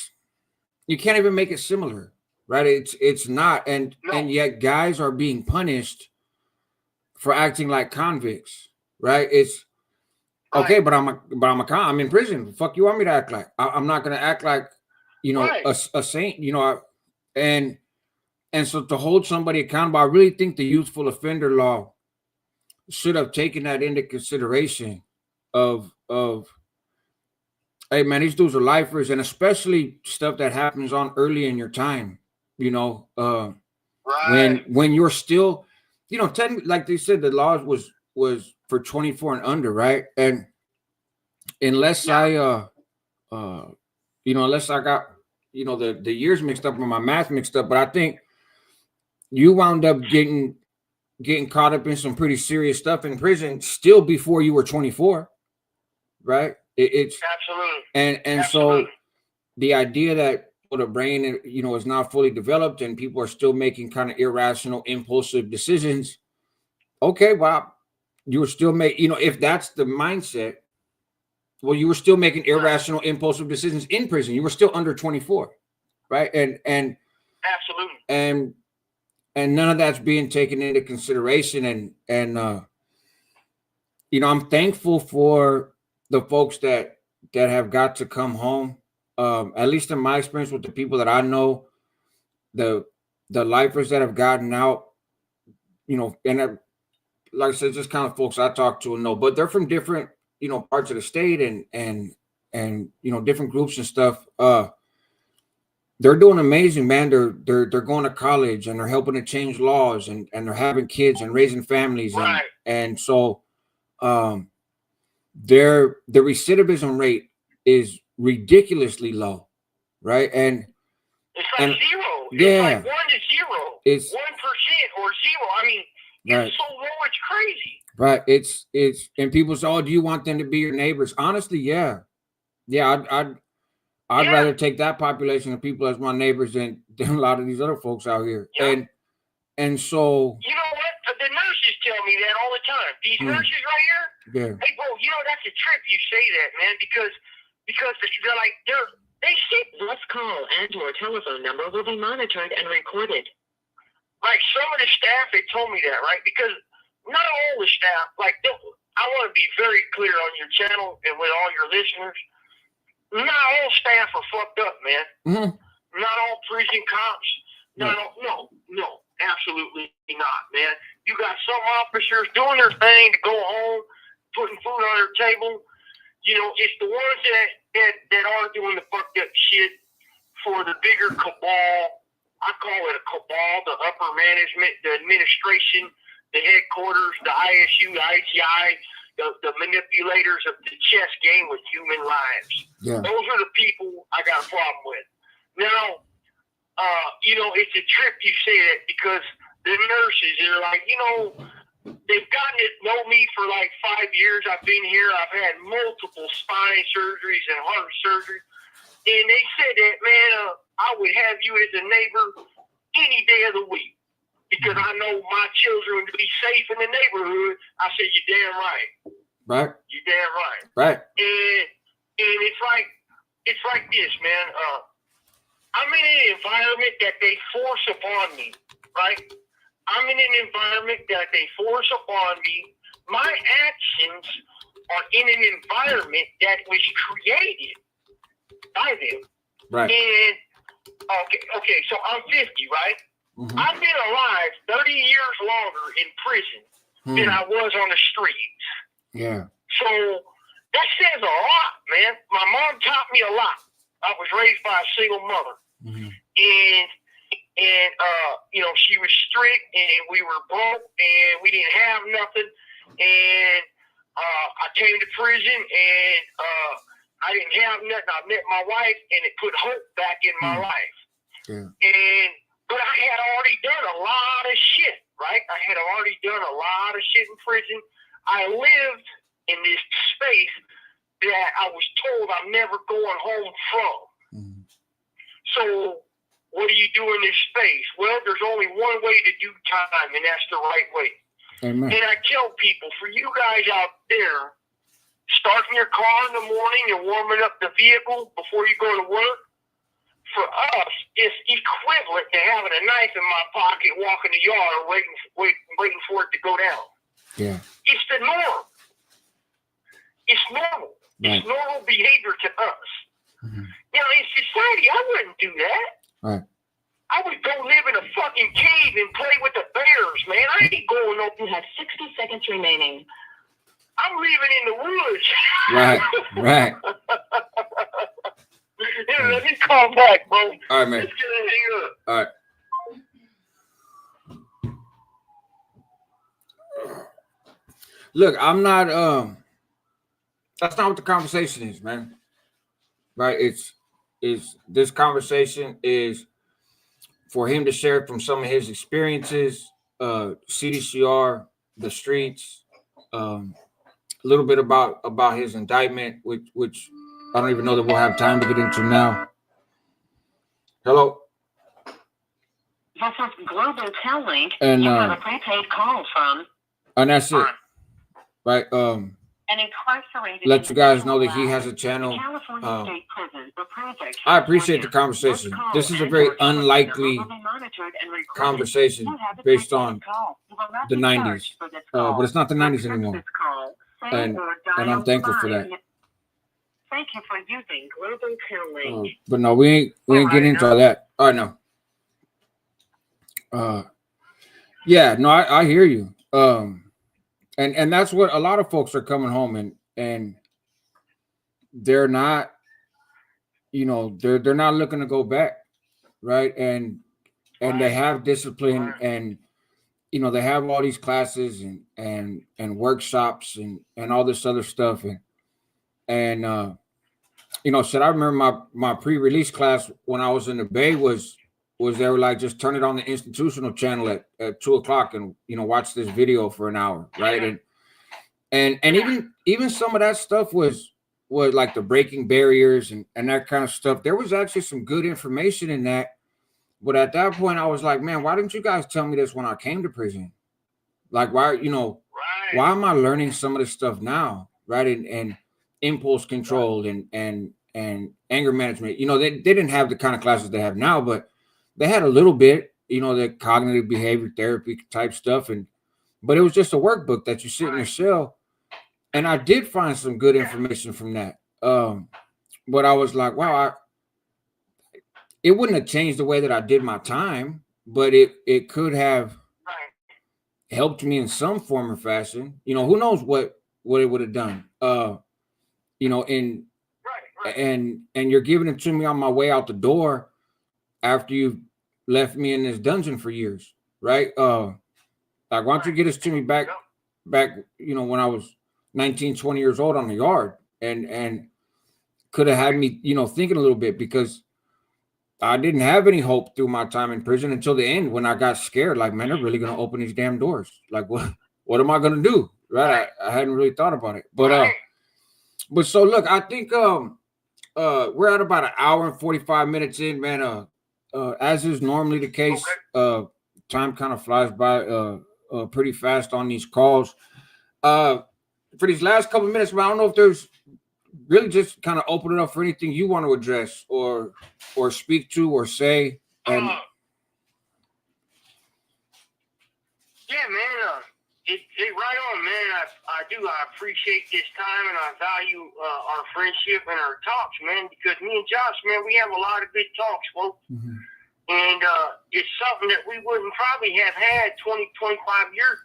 even make it similar, right? It's not, and yet guys are being punished for acting like convicts, right? It's okay, but I'm in prison. The fuck you want me to act like? I'm not gonna act like a saint, and so to hold somebody accountable, I really think the youthful offender law should have taken that into consideration of hey man, these dudes are lifers, and especially stuff that happens on early in your time, when you're still, technically, like they said, the law was for 24 and under, right? And unless I unless I got the years mixed up or my math mixed up, but I think you wound up getting caught up in some pretty serious stuff in prison still before you were 24, right? It's absolutely, and absolutely. So the idea that the brain is not fully developed and people are still making kind of irrational, impulsive decisions. Okay, well, you were still making, if that's the mindset, well, you were still making irrational, impulsive decisions in prison. You were still under 24, right? And absolutely, and none of that's being taken into consideration. And I'm thankful for the folks that have got to come home. At least in my experience with the people that I know, the lifers that have gotten out, and like I said, just kind of folks I talk to and know, but they're from different, parts of the state and different groups and stuff. They're doing amazing, man. They're going to college and they're helping to change laws and they're having kids and raising families. And so the recidivism rate is ridiculously low, right? And it's like zero. Yeah, it's like 1 to 0. It's 1% or 0. I mean, it's so low, it's crazy. Right. It's and people say, "Oh, do you want them to be your neighbors?" Honestly, yeah. I'd rather take that population of people as my neighbors than a lot of these other folks out here. Yeah. And so, you know what? The nurses tell me that all the time. These nurses right here. Yeah. Hey, bro, that's a trip. You say that, man, because they're like they say this call and your telephone number will be monitored and recorded. Like some of the staff, they told me that, right? Because not all the staff, like I want to be very clear on your channel and with all your listeners. Not all staff are fucked up, man. Mm-hmm. Not all prison cops. No, absolutely not, man. You got some officers doing their thing to go home, putting food on their table. You know, it's the ones that are doing the fucked up shit for the bigger cabal. I call it a cabal, the upper management, the administration, the headquarters, the ISU, the ITI, the manipulators of the chess game with human lives. Yeah. Those are the people I got a problem with. Now, you know, it's a trip you say that because the nurses are like, you know, they've gotten to know me for like 5 years. I've been here. I've had multiple spine surgeries and heart surgery. And they said that, man, I would have you as a neighbor any day of the week because I know my children would be safe in the neighborhood. I said, you're damn right. Right. You're damn right. Right. And it's like this, man. I'm in an environment that they force upon me, right? I'm in an environment that they force upon me. My actions are in an environment that was created by them. Right. And okay, so I'm 50, right? Mm-hmm. I've been alive 30 years longer in prison than I was on the streets. Yeah. So that says a lot, man. My mom taught me a lot. I was raised by a single mother. Mm-hmm. And you know, she was strict and we were broke and we didn't have nothing. And I came to prison and I didn't have nothing. I met my wife and it put hope back in my life. Yeah. But I had already done a lot of shit, right? I had already done a lot of shit in prison. I lived in this space that I was told I'm never going home from. Mm-hmm. So what do you do in this space? Well, there's only one way to do time, and that's the right way. Amen. And I tell people, for you guys out there, starting your car in the morning and warming up the vehicle before you go to work, for us, it's equivalent to having a knife in my pocket, walking the yard, waiting for it to go down. Yeah. It's the norm. It's normal. Right. It's normal behavior to us. Mm-hmm. Now, in society, I wouldn't do that. Right. I would go live in a fucking cave and play with the bears, man. I ain't going up. You have 60 seconds remaining. I'm living in the woods. Right. Right. Yeah, let me call back, bro. All right, man. Let's get a hang up. All right. Look, I'm not that's not what the conversation is, man. Right? It's this conversation is for him to share from some of his experiences, CDCR, the streets, a little bit about his indictment, which I don't even know that we'll have time to get into now. Hello. This is Global Tellink. And you have a prepaid call from. And that's it. Right. An incarcerated. Let you guys know that he has a channel. California State Prison, the project. I appreciate the conversation. This is a very unlikely conversation based on the 90s. But it's not the 90s anymore. And I'm thankful for that. Thank you for using Global Tellink. But no, we ain't getting into all that. I know. Yeah, no, I hear you. And that's what a lot of folks are coming home and they're not, you know, they're not looking to go back, right? And they have discipline and you know they have all these classes and workshops and all this other stuff and you know, I remember my pre-release class when I was in the Bay was they were like, just turn it on the institutional channel at 2:00 and, you know, watch this video for an hour. Right. And even some of that stuff was like the breaking barriers and that kind of stuff. There was actually some good information in that. But at that point I was like, man, why didn't you guys tell me this when I came to prison? Like, why, you know, why am I learning some of this stuff now? Right. And impulse control and anger management. You know, they didn't have the kind of classes they have now, but they had a little bit, you know, the cognitive behavior therapy type stuff. But it was just a workbook that you sit in your cell And I did find some good information from that. But I was like, wow, it wouldn't have changed the way that I did my time, but it could have helped me in some form or fashion. You know, who knows what it would have done. You know, and you're giving it to me on my way out the door after you've left me in this dungeon for years, right? Like, why don't you get this to me back, you know, when I was 19, 20 years old on the yard, and could have had me, you know, thinking a little bit, because I didn't have any hope through my time in prison until the end, when I got scared. Like, man, they're really going to open these damn doors. Like, what am I going to do? Right. I hadn't really thought about it, but so look, I think, we're at about an hour and 45 minutes in, man. As is normally the case, time kind of flies by, pretty fast on these calls. For these last couple of minutes, man, I don't know if there's really, just kind of open it up for anything you want to address or speak to or say. And yeah, man, it right on, man. I appreciate this time, and I value our friendship and our talks, man, because me and Josh, man, we have a lot of good talks, folks. Mm-hmm. And it's something that we wouldn't probably have had 20, 25 years.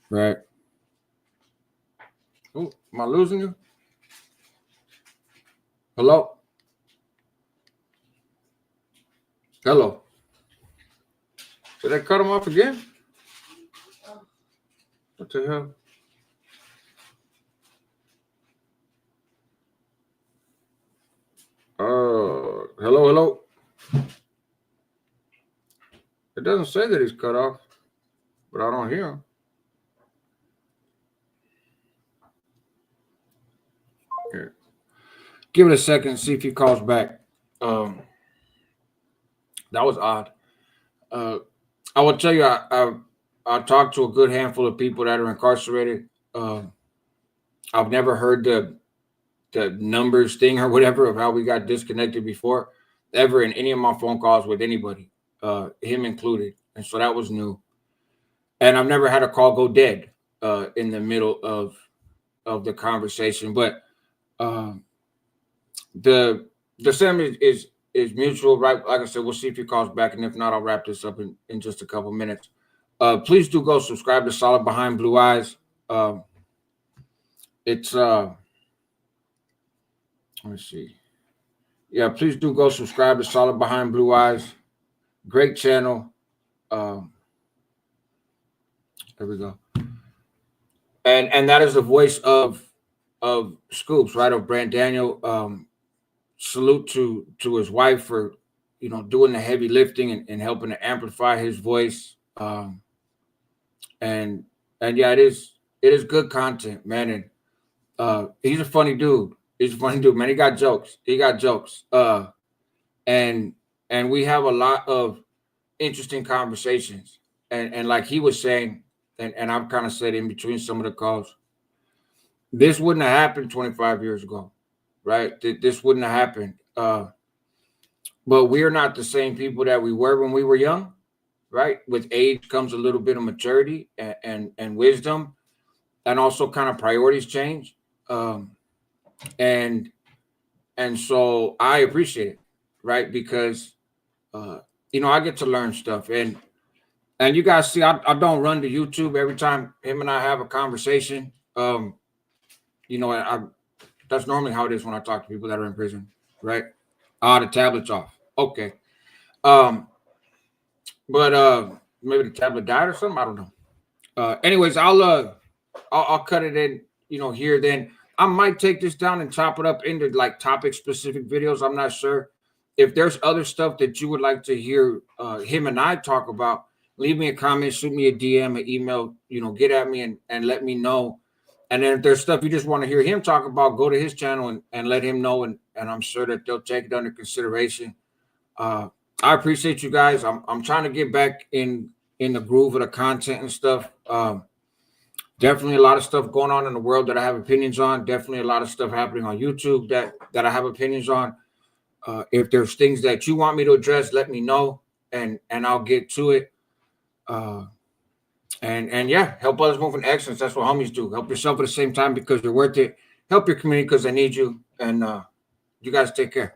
Right. Oh, am I losing you? Hello? Hello? Did I cut him off again? What the hell? Hello? It doesn't say that he's cut off, but I don't hear him. Here. Give it a second, see if he calls back. That was odd. I will tell you, I talked to a good handful of people that are incarcerated. I've never heard the numbers thing or whatever of how we got disconnected before, ever in any of my phone calls with anybody, him included. And so that was new. And I've never had a call go dead in the middle of the conversation. But the same is mutual, right? Like I said, we'll see if he calls back, and if not, I'll wrap this up in just a couple minutes. Please do go subscribe to Solid Behind Blue Eyes. It's let me see. Yeah, please do go subscribe to Solid Behind Blue Eyes. Great channel. There we go. And that is the voice of Scoops, right? Of Brant Daniel. Salute to his wife for, you know, doing the heavy lifting and helping to amplify his voice. And yeah, it is good content, man. And he's a funny dude. He's a funny dude, man. He got jokes. And we have a lot of interesting conversations. And like he was saying, and I've kind of said in between some of the calls, this wouldn't have happened 25 years ago, right? This wouldn't have happened. But we're not the same people that we were when we were young, right? With age comes a little bit of maturity and wisdom, and also kind of priorities change. And so I appreciate it, right? Because, you know, I get to learn stuff. And you guys see, I don't run to YouTube every time him and I have a conversation. You know, that's normally how it is when I talk to people that are in prison, right? The tablet's off. Okay. But maybe the tablet died or something. I don't know. Anyways, I'll cut it in, you know, here. Then I might take this down and chop it up into like topic specific videos. I'm not sure. If there's other stuff that you would like to hear him and I talk about, leave me a comment, shoot me a DM, an email, you know, get at me and let me know. And then if there's stuff you just want to hear him talk about, go to his channel and let him know. And I'm sure that they'll take it under consideration. I appreciate you guys. I'm trying to get back in the groove of the content and stuff. Definitely a lot of stuff going on in the world that I have opinions on. Definitely a lot of stuff happening on YouTube that I have opinions on. If there's things that you want me to address, let me know and I'll get to it. And yeah, help others move in excellence. That's what homies do. Help yourself at the same time because you're worth it. Help your community because they need you. And you guys take care.